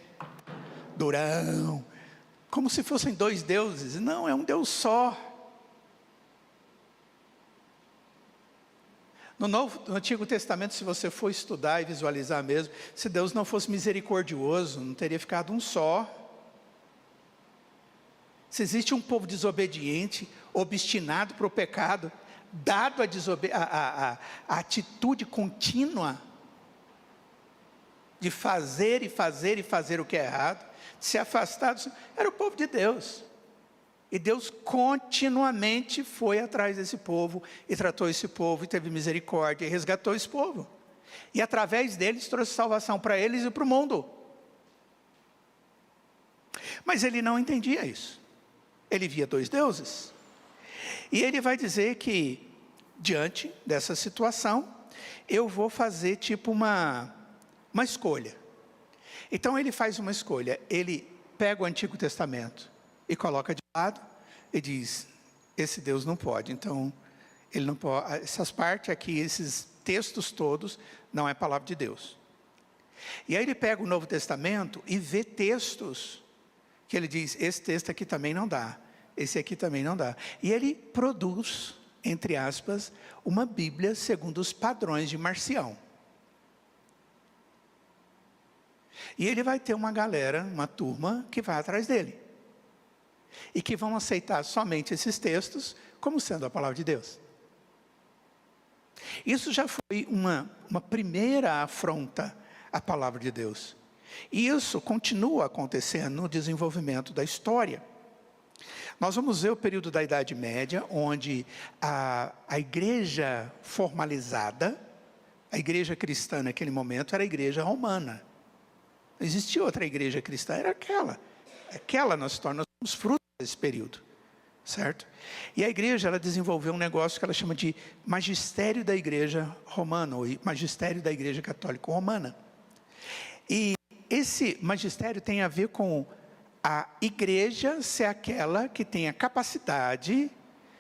durão, como se fossem dois deuses. Não, é um Deus só. No Antigo Testamento, se você for estudar e visualizar mesmo, se Deus não fosse misericordioso, não teria ficado um só. Se existe um povo desobediente, obstinado para o pecado, dado a atitude contínua de fazer e fazer e fazer o que é errado, de se afastar, era o povo de Deus. E Deus continuamente foi atrás desse povo, e tratou esse povo, e teve misericórdia, e resgatou esse povo. E através deles trouxe salvação para eles e para o mundo. Mas ele não entendia isso. Ele via dois deuses. E ele vai dizer que, diante dessa situação, eu vou fazer tipo uma escolha. Então ele faz uma escolha. Ele pega o Antigo Testamento e coloca de lado e diz, esse Deus não pode. Então, ele não pode, essas partes aqui, esses textos todos, não é palavra de Deus. E aí ele pega o Novo Testamento e vê textos que ele diz, esse texto aqui também não dá, esse aqui também não dá. E ele produz, entre aspas, uma Bíblia segundo os padrões de Marcião. E ele vai ter uma galera, uma turma, que vai atrás dele. E que vão aceitar somente esses textos como sendo a palavra de Deus. Isso já foi uma primeira afronta à palavra de Deus. E isso continua acontecendo no desenvolvimento da história. Nós vamos ver o período da Idade Média, onde a igreja formalizada, a igreja cristã naquele momento era a igreja romana. Não existia outra igreja cristã, era aquela. Aquela nós somos fruto desse período, certo? E a igreja, ela desenvolveu um negócio que ela chama de magistério da igreja romana, ou magistério da igreja católica romana. E esse magistério tem a ver com a igreja ser aquela que tem a capacidade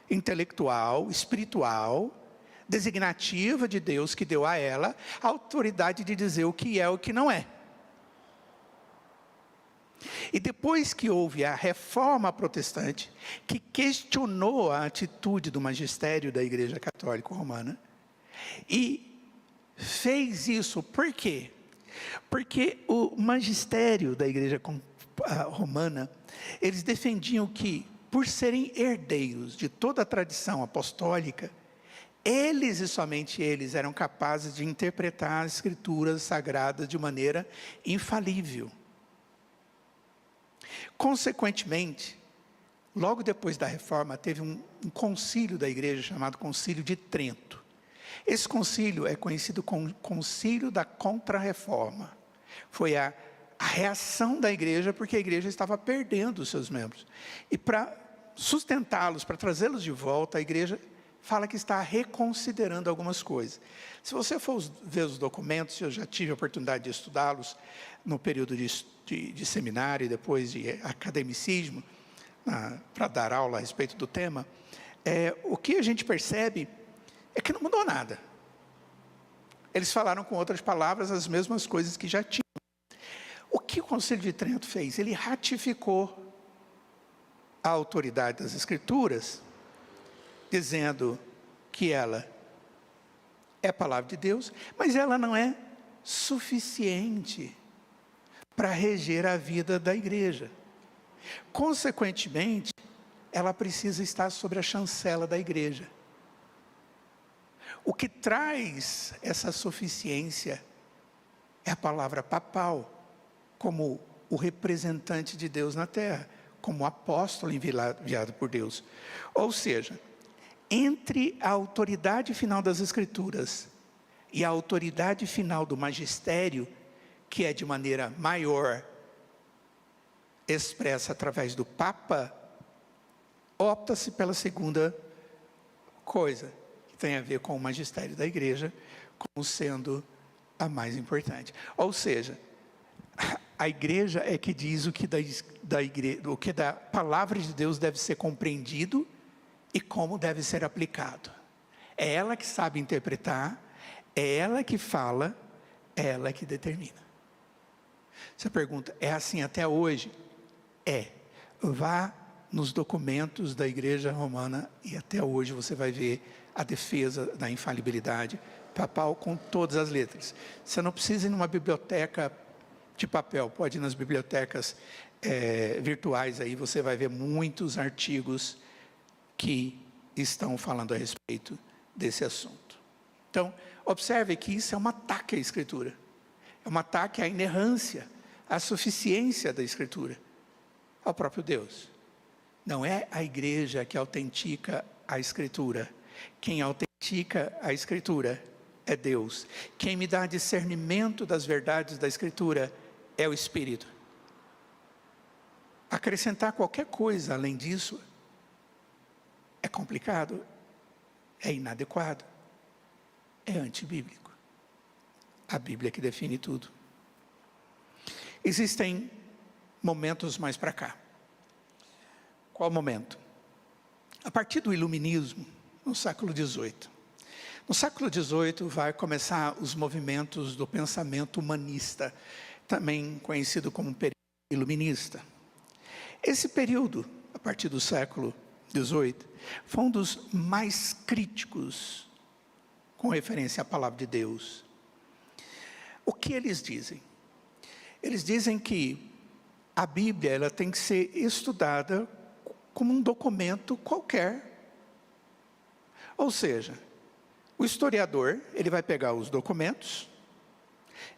intelectual, espiritual, designativa de Deus que deu a ela, a autoridade de dizer o que é e o que não é. E depois que houve a reforma protestante, que questionou a atitude do magistério da Igreja Católica Romana, e fez isso, por quê? Porque o magistério da Igreja Romana, eles defendiam que, por serem herdeiros de toda a tradição apostólica, eles e somente eles eram capazes de interpretar as escrituras sagradas de maneira infalível. Consequentemente, logo depois da reforma, teve um concílio da igreja chamado Concílio de Trento. Esse concílio é conhecido como Concílio da Contra-Reforma. Foi a reação da igreja, porque a igreja estava perdendo os seus membros. E para sustentá-los, para trazê-los de volta, a igreja fala que está reconsiderando algumas coisas. Se você for ver os documentos, eu já tive a oportunidade de estudá-los no período de seminário e depois de academicismo, para dar aula a respeito do tema, o que a gente percebe é que não mudou nada. Eles falaram com outras palavras as mesmas coisas que já tinham. O que o Concílio de Trento fez? Ele ratificou a autoridade das Escrituras, dizendo que ela é a palavra de Deus, mas ela não é suficiente para reger a vida da igreja. Consequentemente, ela precisa estar sobre a chancela da igreja. O que traz essa suficiência é a palavra papal, como o representante de Deus na terra, como apóstolo enviado por Deus. Ou seja, entre a autoridade final das Escrituras e a autoridade final do magistério, que é de maneira maior expressa através do Papa, opta-se pela segunda coisa, que tem a ver com o magistério da igreja, como sendo a mais importante. Ou seja, a igreja é que diz o que o que da palavra de Deus deve ser compreendido e como deve ser aplicado. É ela que sabe interpretar, é ela que fala, é ela que determina. Você pergunta, é assim até hoje? É. Vá nos documentos da igreja romana e até hoje você vai ver a defesa da infalibilidade papal com todas as letras. Você não precisa ir numa biblioteca de papel, pode ir nas bibliotecas virtuais, aí você vai ver muitos artigos que estão falando a respeito desse assunto. Então, observe que isso é um ataque à Escritura. É um ataque à inerrância, à suficiência da Escritura, ao próprio Deus. Não é a igreja que autentica a Escritura. Quem autentica a Escritura é Deus. Quem me dá discernimento das verdades da Escritura é o Espírito. Acrescentar qualquer coisa além disso é complicado, é inadequado, é antibíblico. A Bíblia que define tudo. Existem momentos mais para cá. Qual momento? A partir do Iluminismo, no século XVIII. No século XVIII vai começar os movimentos do pensamento humanista, também conhecido como período iluminista. Esse período, a partir do século XVIII, foi um dos mais críticos com referência à palavra de Deus. O que eles dizem? Eles dizem que a Bíblia ela tem que ser estudada como um documento qualquer. Ou seja, O historiador, ele vai pegar os documentos,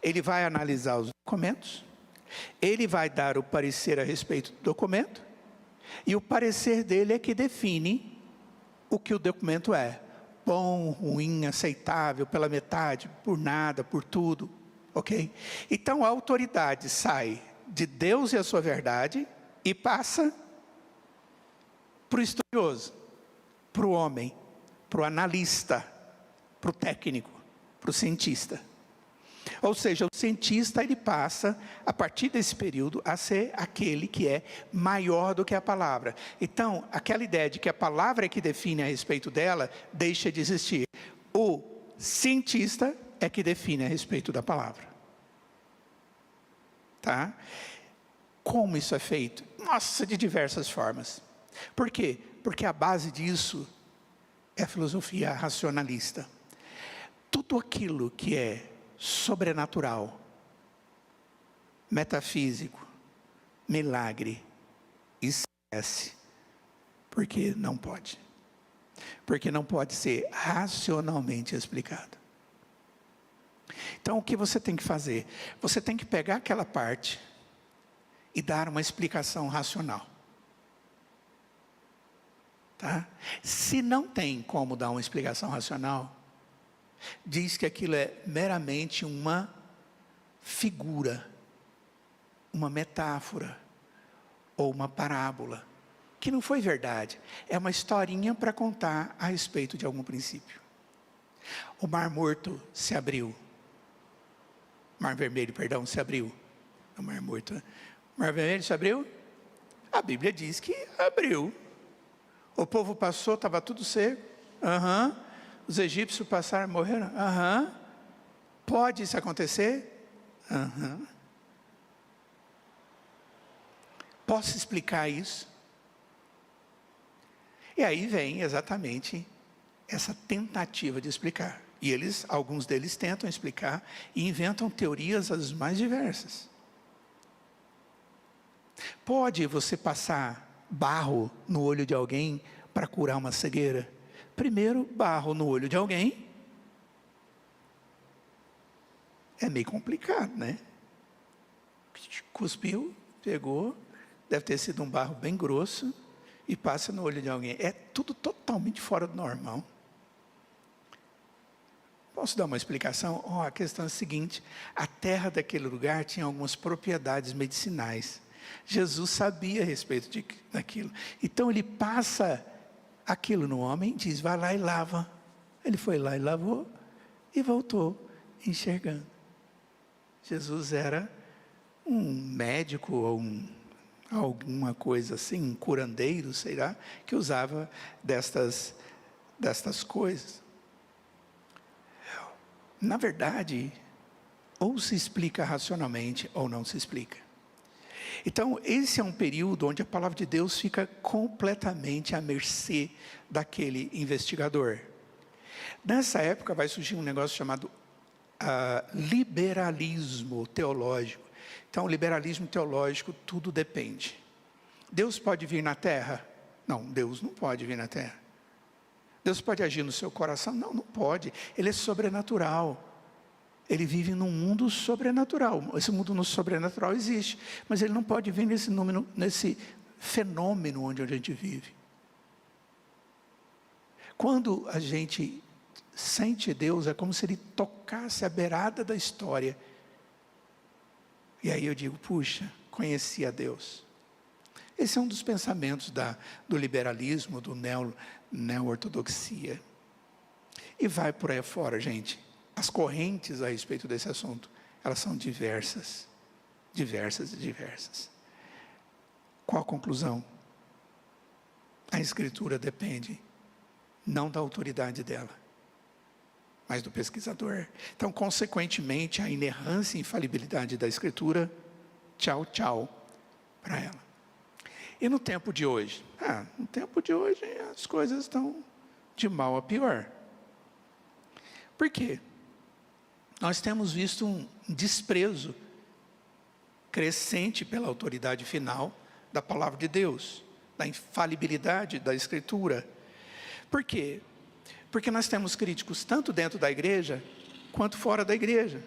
ele vai analisar os documentos, ele vai dar o parecer a respeito do documento, e o parecer dele é que define o que o documento é. Bom, ruim, aceitável, pela metade, por nada, por tudo, ok? Então a autoridade sai de Deus e a sua verdade e passa para o estudioso, para o homem, para o analista, para o técnico, para o cientista. Ou seja, o cientista, ele passa, a partir desse período, a ser aquele que é maior do que a palavra. Então, aquela ideia de que a palavra é que define a respeito dela, deixa de existir. O cientista é que define a respeito da palavra. Tá? Como isso é feito? Nossa, de diversas formas. Por quê? Porque a base disso é a filosofia racionalista. Tudo aquilo que é sobrenatural, metafísico, milagre, esquece, porque não pode. Porque não pode ser racionalmente explicado. Então, o que você tem que fazer? Você tem que pegar aquela parte e dar uma explicação racional. Tá? Se não tem como dar uma explicação racional, diz que aquilo é meramente uma figura, uma metáfora, ou uma parábola, que não foi verdade. É uma historinha para contar a respeito de algum princípio. O Mar Morto se abriu. Mar Vermelho, perdão, se abriu. O Mar Morto. Mar Vermelho se abriu? A Bíblia diz que abriu. O povo passou, estava tudo seco. Os egípcios passaram, morreram. Pode isso acontecer? Posso explicar isso? E aí vem exatamente essa tentativa de explicar. E alguns deles tentam explicar e inventam teorias as mais diversas. Pode você passar barro no olho de alguém para curar uma cegueira? Primeiro, barro no olho de alguém é meio complicado, né? Cuspiu, pegou, deve ter sido um barro bem grosso e passa no olho de alguém. É tudo totalmente fora do normal. Posso dar uma explicação? A questão é a seguinte: a terra daquele lugar tinha algumas propriedades medicinais. Jesus sabia a respeito daquilo. Então ele passa aquilo no homem, diz, vai lá e lava. Ele foi lá e lavou e voltou enxergando. Jesus era um médico ou alguma coisa assim, um curandeiro, sei lá, que usava destas coisas. Na verdade, ou se explica racionalmente ou não se explica. Então, esse é um período onde a palavra de Deus fica completamente à mercê daquele investigador. Nessa época vai surgir um negócio chamado liberalismo teológico. Então, o liberalismo teológico, tudo depende. Deus pode vir na terra? Não, Deus não pode vir na terra. Deus pode agir no seu coração? Não, não pode. Ele é sobrenatural. Ele vive num mundo sobrenatural. Esse mundo no sobrenatural existe, mas ele não pode vir nesse fenômeno onde a gente vive. Quando a gente sente Deus, é como se ele tocasse a beirada da história. E aí eu digo, puxa, conheci a Deus. Esse é um dos pensamentos do liberalismo, do neo-ortodoxia. E vai por aí fora, gente. As correntes a respeito desse assunto, elas são diversas. Diversas e diversas. Qual a conclusão? A Escritura depende, não da autoridade dela, mas do pesquisador. Então, consequentemente, a inerrância e infalibilidade da Escritura, tchau, tchau, para ela. E no tempo de hoje? No tempo de hoje as coisas estão de mal a pior. Por quê? Nós temos visto um desprezo crescente pela autoridade final da palavra de Deus, da infalibilidade da Escritura. Por quê? Porque nós temos críticos tanto dentro da igreja, quanto fora da igreja.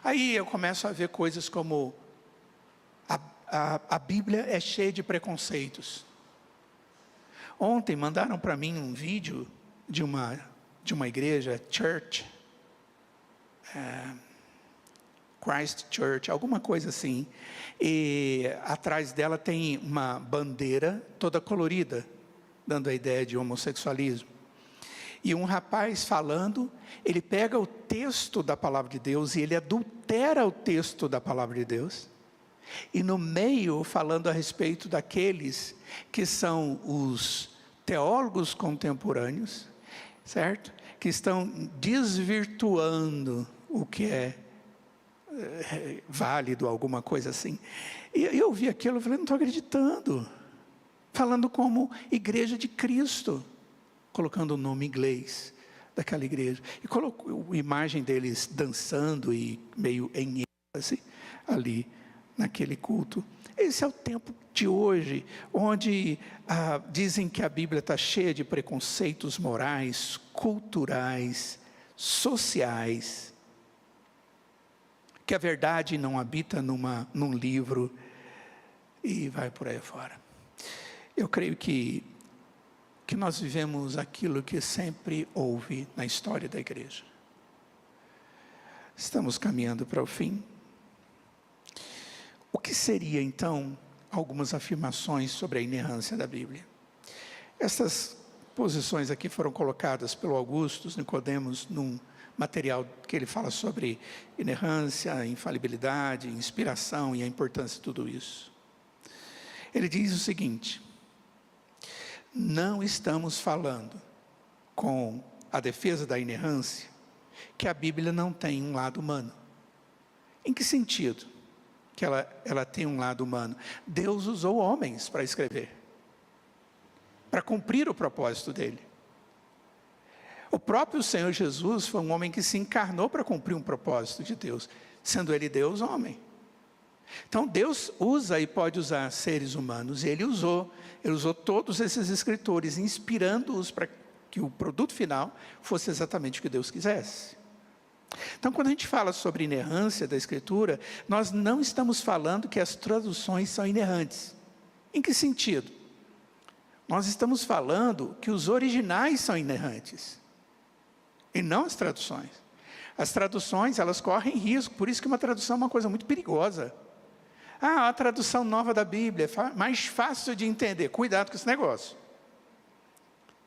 Aí eu começo a ver coisas como, a Bíblia é cheia de preconceitos. Ontem mandaram para mim um vídeo de uma igreja, Church, Christ Church, alguma coisa assim. E atrás dela tem uma bandeira toda colorida, dando a ideia de homossexualismo. E um rapaz falando, ele pega o texto da palavra de Deus e ele adultera o texto da palavra de Deus. E no meio, falando a respeito daqueles que são os teólogos contemporâneos, certo? Que estão desvirtuando o que é válido, alguma coisa assim. E eu vi aquilo e falei, não estou acreditando. Falando como igreja de Cristo, colocando o nome inglês daquela igreja. E colocou a imagem deles dançando e meio em êxtase ali naquele culto. Esse é o tempo de hoje, onde dizem que a Bíblia está cheia de preconceitos morais, culturais, sociais, que a verdade não habita num livro, e vai por aí fora. Eu creio que nós vivemos aquilo que sempre houve na história da igreja. Estamos caminhando para o fim. O que seria, então, algumas afirmações sobre a inerrância da Bíblia? Essas posições aqui foram colocadas pelo Augusto Nicodemos num material que ele fala sobre inerrância, infalibilidade, inspiração e a importância de tudo isso. Ele diz o seguinte: não estamos falando com a defesa da inerrância que a Bíblia não tem um lado humano. Em que sentido que ela tem um lado humano? Deus usou homens para escrever, para cumprir o propósito dele. O próprio Senhor Jesus foi um homem que se encarnou para cumprir um propósito de Deus, sendo ele Deus, homem. Então Deus usa e pode usar seres humanos, e ele usou todos esses escritores, inspirando-os para que o produto final fosse exatamente o que Deus quisesse. Então, quando a gente fala sobre inerrância da Escritura, nós não estamos falando que as traduções são inerrantes. Em que sentido? Nós estamos falando que os originais são inerrantes, e não as traduções. As traduções, elas correm risco, por isso que uma tradução é uma coisa muito perigosa. A tradução nova da Bíblia é mais fácil de entender. Cuidado com esse negócio.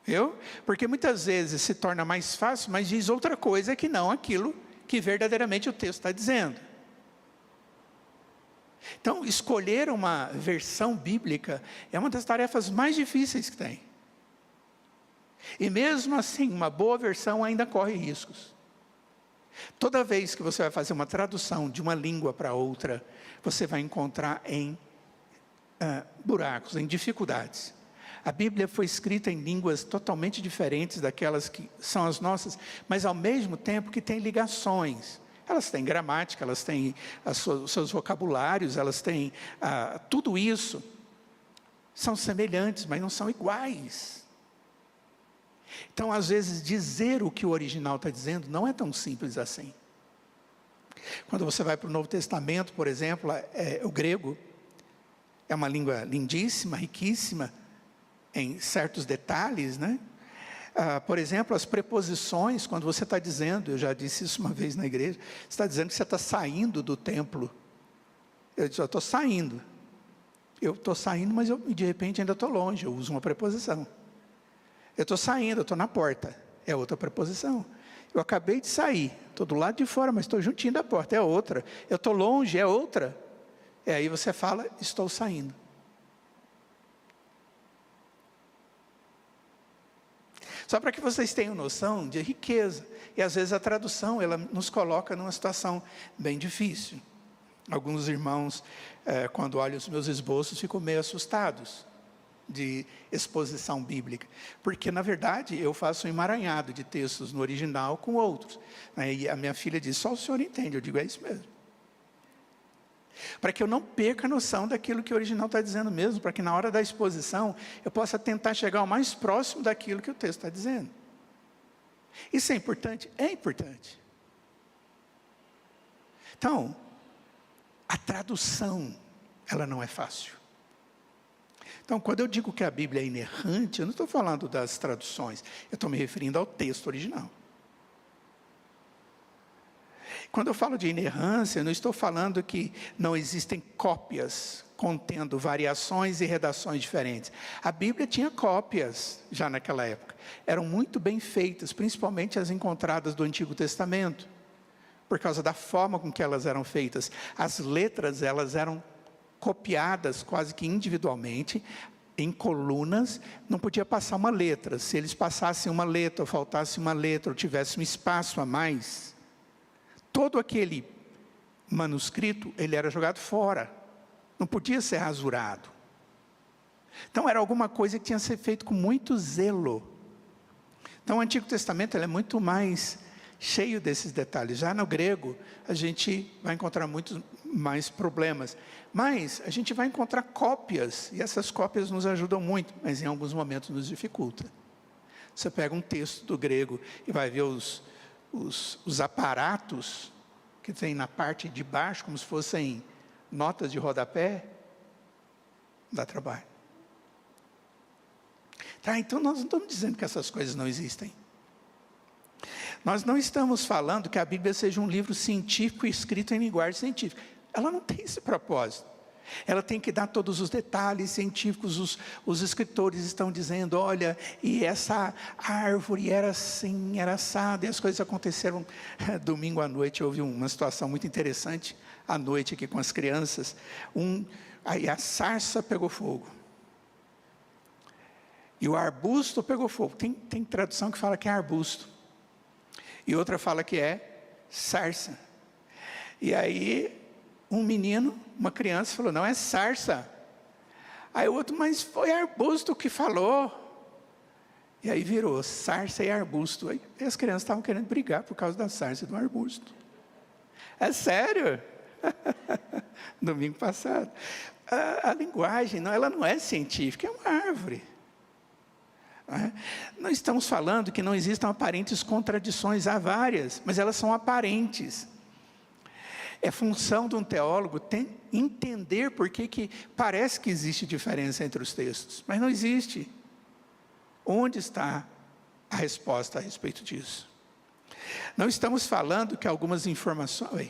Viu? Porque muitas vezes se torna mais fácil, mas diz outra coisa que não aquilo que verdadeiramente o texto está dizendo. Então, escolher uma versão bíblica é uma das tarefas mais difíceis que tem. E mesmo assim, uma boa versão ainda corre riscos. Toda vez que você vai fazer uma tradução de uma língua para outra, você vai encontrar em buracos, em dificuldades. A Bíblia foi escrita em línguas totalmente diferentes daquelas que são as nossas, mas ao mesmo tempo que tem ligações. Elas têm gramática, elas têm os seus vocabulários, elas têm tudo isso. São semelhantes, mas não são iguais. Então, às vezes, dizer o que o original está dizendo não é tão simples assim. Quando você vai para o Novo Testamento, por exemplo, o grego é uma língua lindíssima, riquíssima, em certos detalhes, né? Por exemplo, as preposições, quando você está dizendo, eu já disse isso uma vez na igreja, você está dizendo que você está saindo do templo. Eu disse, eu estou saindo. Eu estou saindo, mas de repente ainda estou longe, eu uso uma preposição. Eu estou saindo, eu estou na porta, é outra preposição. Eu acabei de sair, estou do lado de fora, mas estou juntinho da porta, é outra. Eu estou longe, é outra. Aí você fala, estou saindo. Só para que vocês tenham noção de riqueza. E às vezes a tradução, ela nos coloca numa situação bem difícil. Alguns irmãos, quando olham os meus esboços, ficam meio assustados de exposição bíblica. Porque, na verdade, eu faço um emaranhado de textos no original com outros. E a minha filha diz, só o senhor entende. Eu digo, é isso mesmo. para que eu não perca a noção daquilo que o original está dizendo mesmo, para que na hora da exposição eu possa tentar chegar ao mais próximo daquilo que o texto está dizendo. Isso é importante? É importante. Então, a tradução, ela não é fácil. Então, quando eu digo que a Bíblia é inerrante, eu não estou falando das traduções, eu estou me referindo ao texto original. Quando eu falo de inerrância, eu não estou falando que não existem cópias contendo variações e redações diferentes. A Bíblia tinha cópias já naquela época. Eram muito bem feitas, principalmente as encontradas do Antigo Testamento, por causa da forma com que elas eram feitas. As letras, elas eram copiadas quase que individualmente, em colunas, não podia passar uma letra. Se eles passassem uma letra, ou faltasse uma letra, ou tivesse um espaço a mais, todo aquele manuscrito, ele era jogado fora. Não podia ser rasurado. Então, era alguma coisa que tinha que ser feito com muito zelo. Então, o Antigo Testamento ele é muito mais cheio desses detalhes. Já no grego, a gente vai encontrar muitos mais problemas. Mas, a gente vai encontrar cópias, e essas cópias nos ajudam muito, mas em alguns momentos nos dificulta. Você pega um texto do grego e vai ver os aparatos que tem na parte de baixo, como se fossem notas de rodapé, dá trabalho. Tá, então nós não estamos dizendo que essas coisas não existem. Nós não estamos falando que a Bíblia seja um livro científico escrito em linguagem científica. Ela não tem esse propósito. Ela tem que dar todos os detalhes científicos. Os escritores estão dizendo, olha, e essa árvore era assim, era assada, e as coisas aconteceram. Domingo à noite houve uma situação muito interessante, à noite aqui com as crianças. Aí a sarça pegou fogo. E o arbusto pegou fogo. Tem tradução que fala que é arbusto. E outra fala que é sarça. E aí, um menino, uma criança, falou, não, é sarça. Aí o outro, mas foi arbusto que falou. E aí virou sarça e arbusto. Aí as crianças estavam querendo brigar por causa da sarça e do arbusto. É sério? Domingo passado. A linguagem, ela não é científica, é uma árvore. Não estamos falando que não existam aparentes contradições, há várias, mas elas são aparentes. É função de um teólogo entender por que parece que existe diferença entre os textos, mas não existe. Onde está a resposta a respeito disso? Não estamos falando que algumas informações...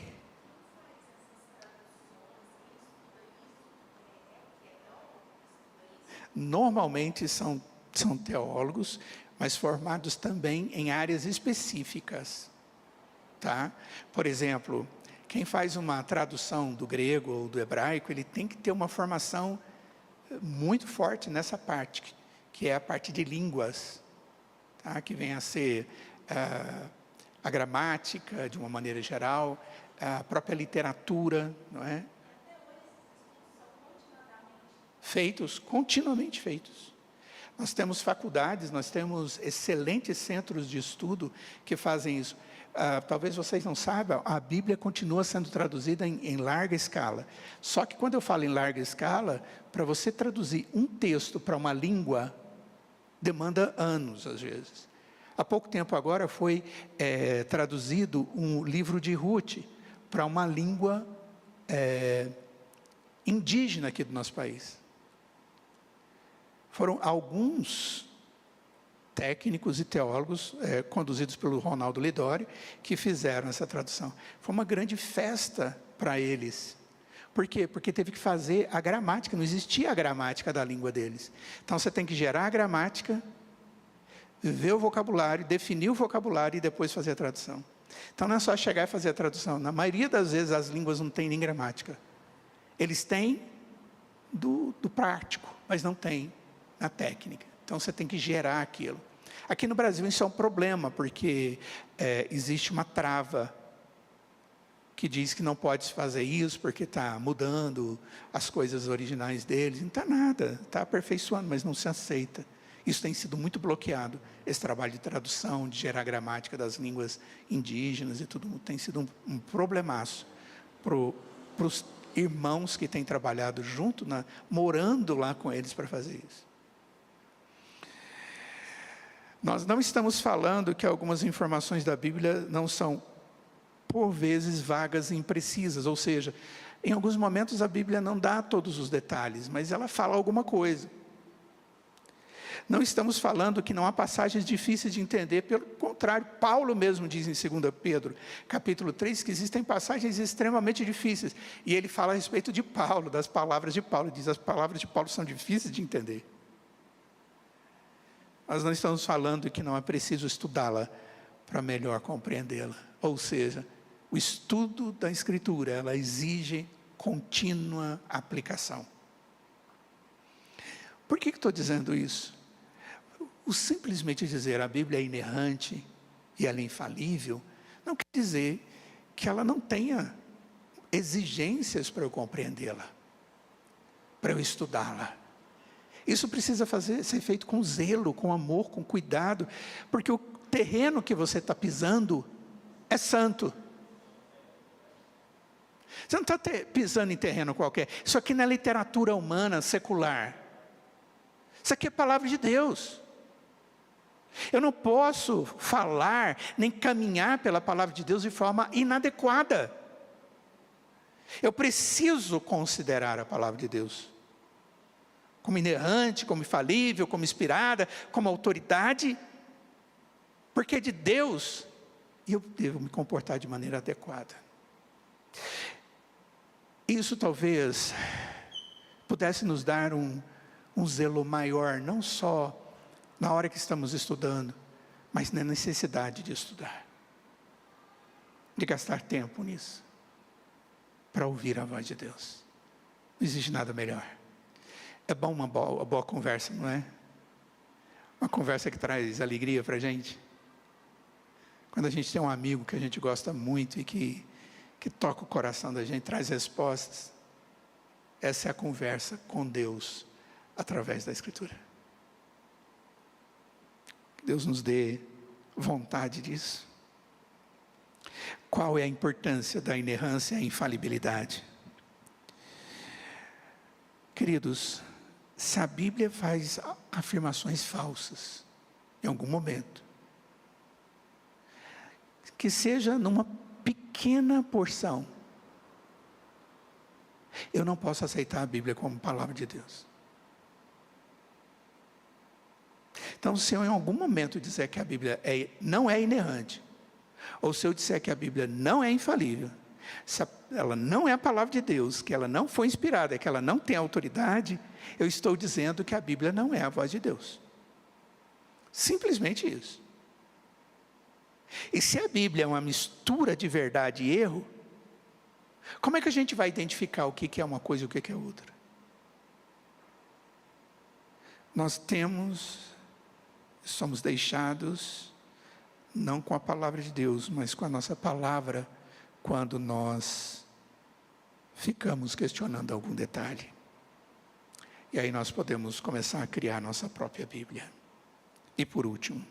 Normalmente são teólogos, mas formados também em áreas específicas. Tá? Por exemplo, quem faz uma tradução do grego ou do hebraico, ele tem que ter uma formação muito forte nessa parte, que é a parte de línguas, tá? Que vem a ser a gramática, de uma maneira geral, a própria literatura, não é? Continuamente feitos. Nós temos faculdades, nós temos excelentes centros de estudo que fazem isso. Talvez vocês não saibam, a Bíblia continua sendo traduzida em larga escala. Só que quando eu falo em larga escala, para você traduzir um texto para uma língua, demanda anos, às vezes. Há pouco tempo agora foi traduzido um livro de Ruth para uma língua indígena aqui do nosso país. Foram alguns técnicos e teólogos, conduzidos pelo Ronaldo Lidório, que fizeram essa tradução. Foi uma grande festa para eles. Por quê? Porque teve que fazer a gramática, não existia a gramática da língua deles. Então, você tem que gerar a gramática, ver o vocabulário, definir o vocabulário e depois fazer a tradução. Então, não é só chegar e fazer a tradução. Na maioria das vezes, as línguas não têm nem gramática. Eles têm do prático, mas não têm na técnica. Então, você tem que gerar aquilo. Aqui no Brasil, isso é um problema, porque existe uma trava que diz que não pode fazer isso, porque está mudando as coisas originais deles. Não está nada, está aperfeiçoando, mas não se aceita. Isso tem sido muito bloqueado, esse trabalho de tradução, de gerar gramática das línguas indígenas e tudo, tem sido um problemaço para os irmãos que têm trabalhado junto, morando lá com eles para fazer isso. Nós não estamos falando que algumas informações da Bíblia não são, por vezes, vagas e imprecisas, ou seja, em alguns momentos a Bíblia não dá todos os detalhes, mas ela fala alguma coisa. Não estamos falando que não há passagens difíceis de entender, pelo contrário, Paulo mesmo diz em 2 Pedro, capítulo 3, que existem passagens extremamente difíceis, e ele fala a respeito de Paulo, das palavras de Paulo, diz, as palavras de Paulo são difíceis de entender. Nós não estamos falando que não é preciso estudá-la para melhor compreendê-la, ou seja, o estudo da Escritura, ela exige contínua aplicação. Por que estou dizendo isso? O simplesmente dizer a Bíblia é inerrante e ela é infalível, não quer dizer que ela não tenha exigências para eu compreendê-la, para eu estudá-la. Isso precisa ser feito com zelo, com amor, com cuidado, porque o terreno que você está pisando é santo. Você não está pisando em terreno qualquer. Isso aqui não é literatura humana, secular. Isso aqui é a palavra de Deus. Eu não posso falar, nem caminhar pela palavra de Deus de forma inadequada. Eu preciso considerar a palavra de Deus como inerrante, como infalível, como inspirada, como autoridade, porque é de Deus, e eu devo me comportar de maneira adequada. Isso talvez pudesse nos dar um zelo maior, não só na hora que estamos estudando, mas na necessidade de estudar, de gastar tempo nisso, para ouvir a voz de Deus. Não existe nada melhor. É bom uma boa conversa, não é? Uma conversa que traz alegria para a gente. Quando a gente tem um amigo que a gente gosta muito e que toca o coração da gente, traz respostas. Essa é a conversa com Deus, através da Escritura. Que Deus nos dê vontade disso. Qual é a importância da inerrância e infalibilidade? Queridos, se a Bíblia faz afirmações falsas, em algum momento, que seja numa pequena porção, eu não posso aceitar a Bíblia como palavra de Deus. Então, se eu em algum momento disser que a Bíblia não é inerrante, ou se eu disser que a Bíblia não é infalível, se ela não é a palavra de Deus, que ela não foi inspirada, que ela não tem autoridade, eu estou dizendo que a Bíblia não é a voz de Deus. Simplesmente isso. E se a Bíblia é uma mistura de verdade e erro, como é que a gente vai identificar o que é uma coisa e o que é outra? Nós somos deixados, não com a palavra de Deus, mas com a nossa palavra, quando nós ficamos questionando algum detalhe. E aí nós podemos começar a criar a nossa própria Bíblia. E por último,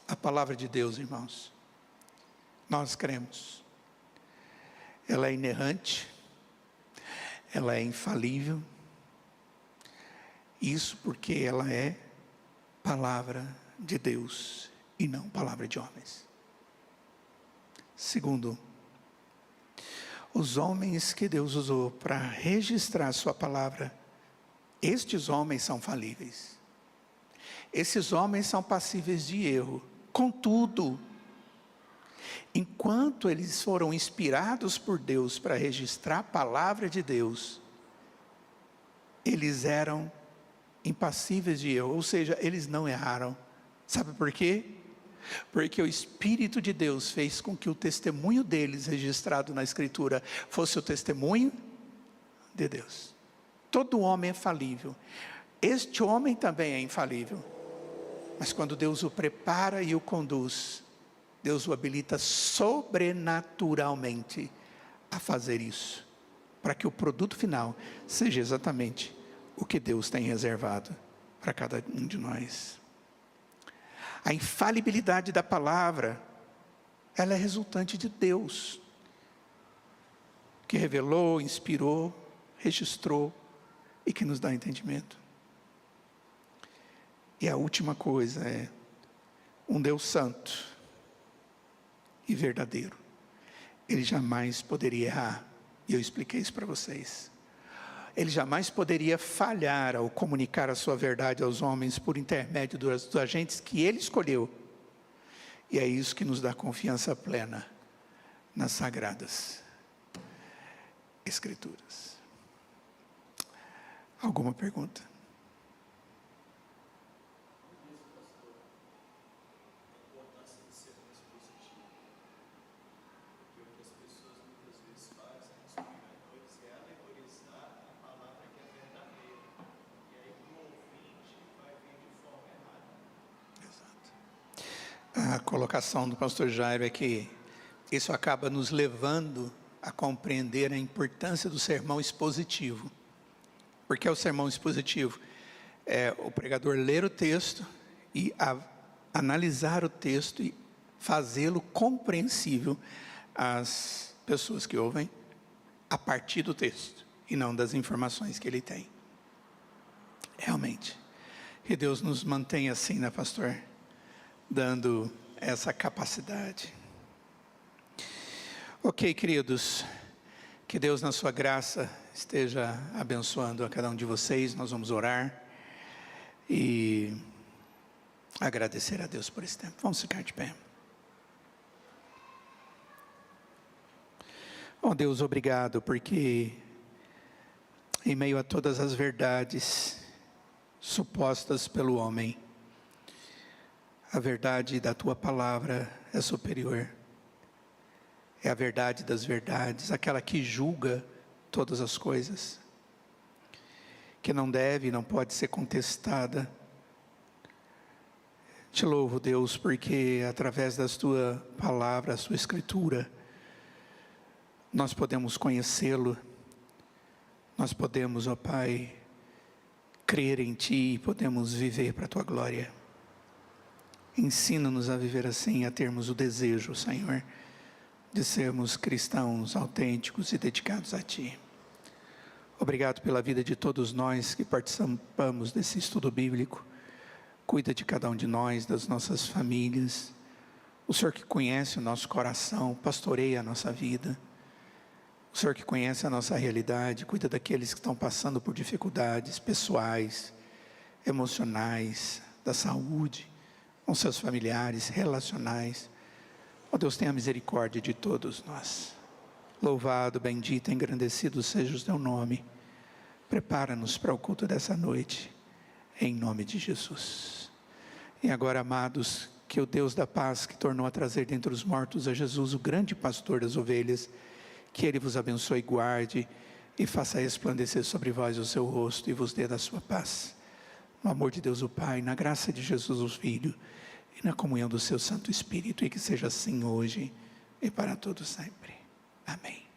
a palavra de Deus, irmãos, nós cremos, ela é inerrante, ela é infalível, isso porque ela é palavra de Deus e não palavra de homens. Segundo, os homens que Deus usou para registrar sua palavra, estes homens são falíveis. Esses homens são passíveis de erro. Contudo, enquanto eles foram inspirados por Deus para registrar a palavra de Deus, eles eram impassíveis de erro, ou seja, eles não erraram. Sabe por quê? Porque o Espírito de Deus fez com que o testemunho deles registrado na Escritura fosse o testemunho de Deus. Todo homem é falível. Este homem também é infalível. Mas quando Deus o prepara e o conduz, Deus o habilita sobrenaturalmente a fazer isso, para que o produto final seja exatamente o que Deus tem reservado para cada um de nós. A infalibilidade da palavra, ela é resultante de Deus, que revelou, inspirou, registrou e que nos dá entendimento. E a última coisa é um Deus santo e verdadeiro. Ele jamais poderia errar, e eu expliquei isso para vocês. Ele jamais poderia falhar ao comunicar a sua verdade aos homens por intermédio dos agentes que ele escolheu. E é isso que nos dá confiança plena nas Sagradas Escrituras. Alguma pergunta? A colocação do pastor Jairo é que isso acaba nos levando a compreender a importância do sermão expositivo. Porque é o sermão expositivo? É o pregador ler o texto e analisar o texto e fazê-lo compreensível às pessoas que ouvem a partir do texto e não das informações que ele tem. Realmente. Que Deus nos mantenha assim, né, pastor? Dando essa capacidade. Ok, queridos, que Deus na sua graça esteja abençoando a cada um de vocês. Nós vamos orar e agradecer a Deus por esse tempo. Vamos ficar de pé. Oh Deus, obrigado, porque em meio a todas as verdades supostas pelo homem, a verdade da Tua Palavra é superior. É a verdade das verdades, aquela que julga todas as coisas, que não deve e não pode ser contestada. Te louvo, Deus, porque através da Tua Palavra, a Sua Escritura, nós podemos conhecê-lo, nós podemos, ó Pai, crer em Ti e podemos viver para a Tua glória. Ensina-nos a viver assim, a termos o desejo, Senhor, de sermos cristãos autênticos e dedicados a Ti. Obrigado pela vida de todos nós que participamos desse estudo bíblico. Cuida de cada um de nós, das nossas famílias. O Senhor que conhece o nosso coração, pastoreia a nossa vida. O Senhor que conhece a nossa realidade, cuida daqueles que estão passando por dificuldades pessoais, emocionais, da saúde, com seus familiares, relacionais. Ó Deus, tenha misericórdia de todos nós. Louvado, bendito, engrandecido seja o Teu nome. Prepara-nos para o culto dessa noite, em nome de Jesus. E agora, amados, que o Deus da paz, que tornou a trazer dentre os mortos a Jesus, o grande pastor das ovelhas, que Ele vos abençoe e guarde, e faça resplandecer sobre vós o seu rosto, e vos dê da sua paz. No amor de Deus o Pai, na graça de Jesus o Filho, e na comunhão do seu Santo Espírito, e que seja assim hoje e para todos sempre. Amém.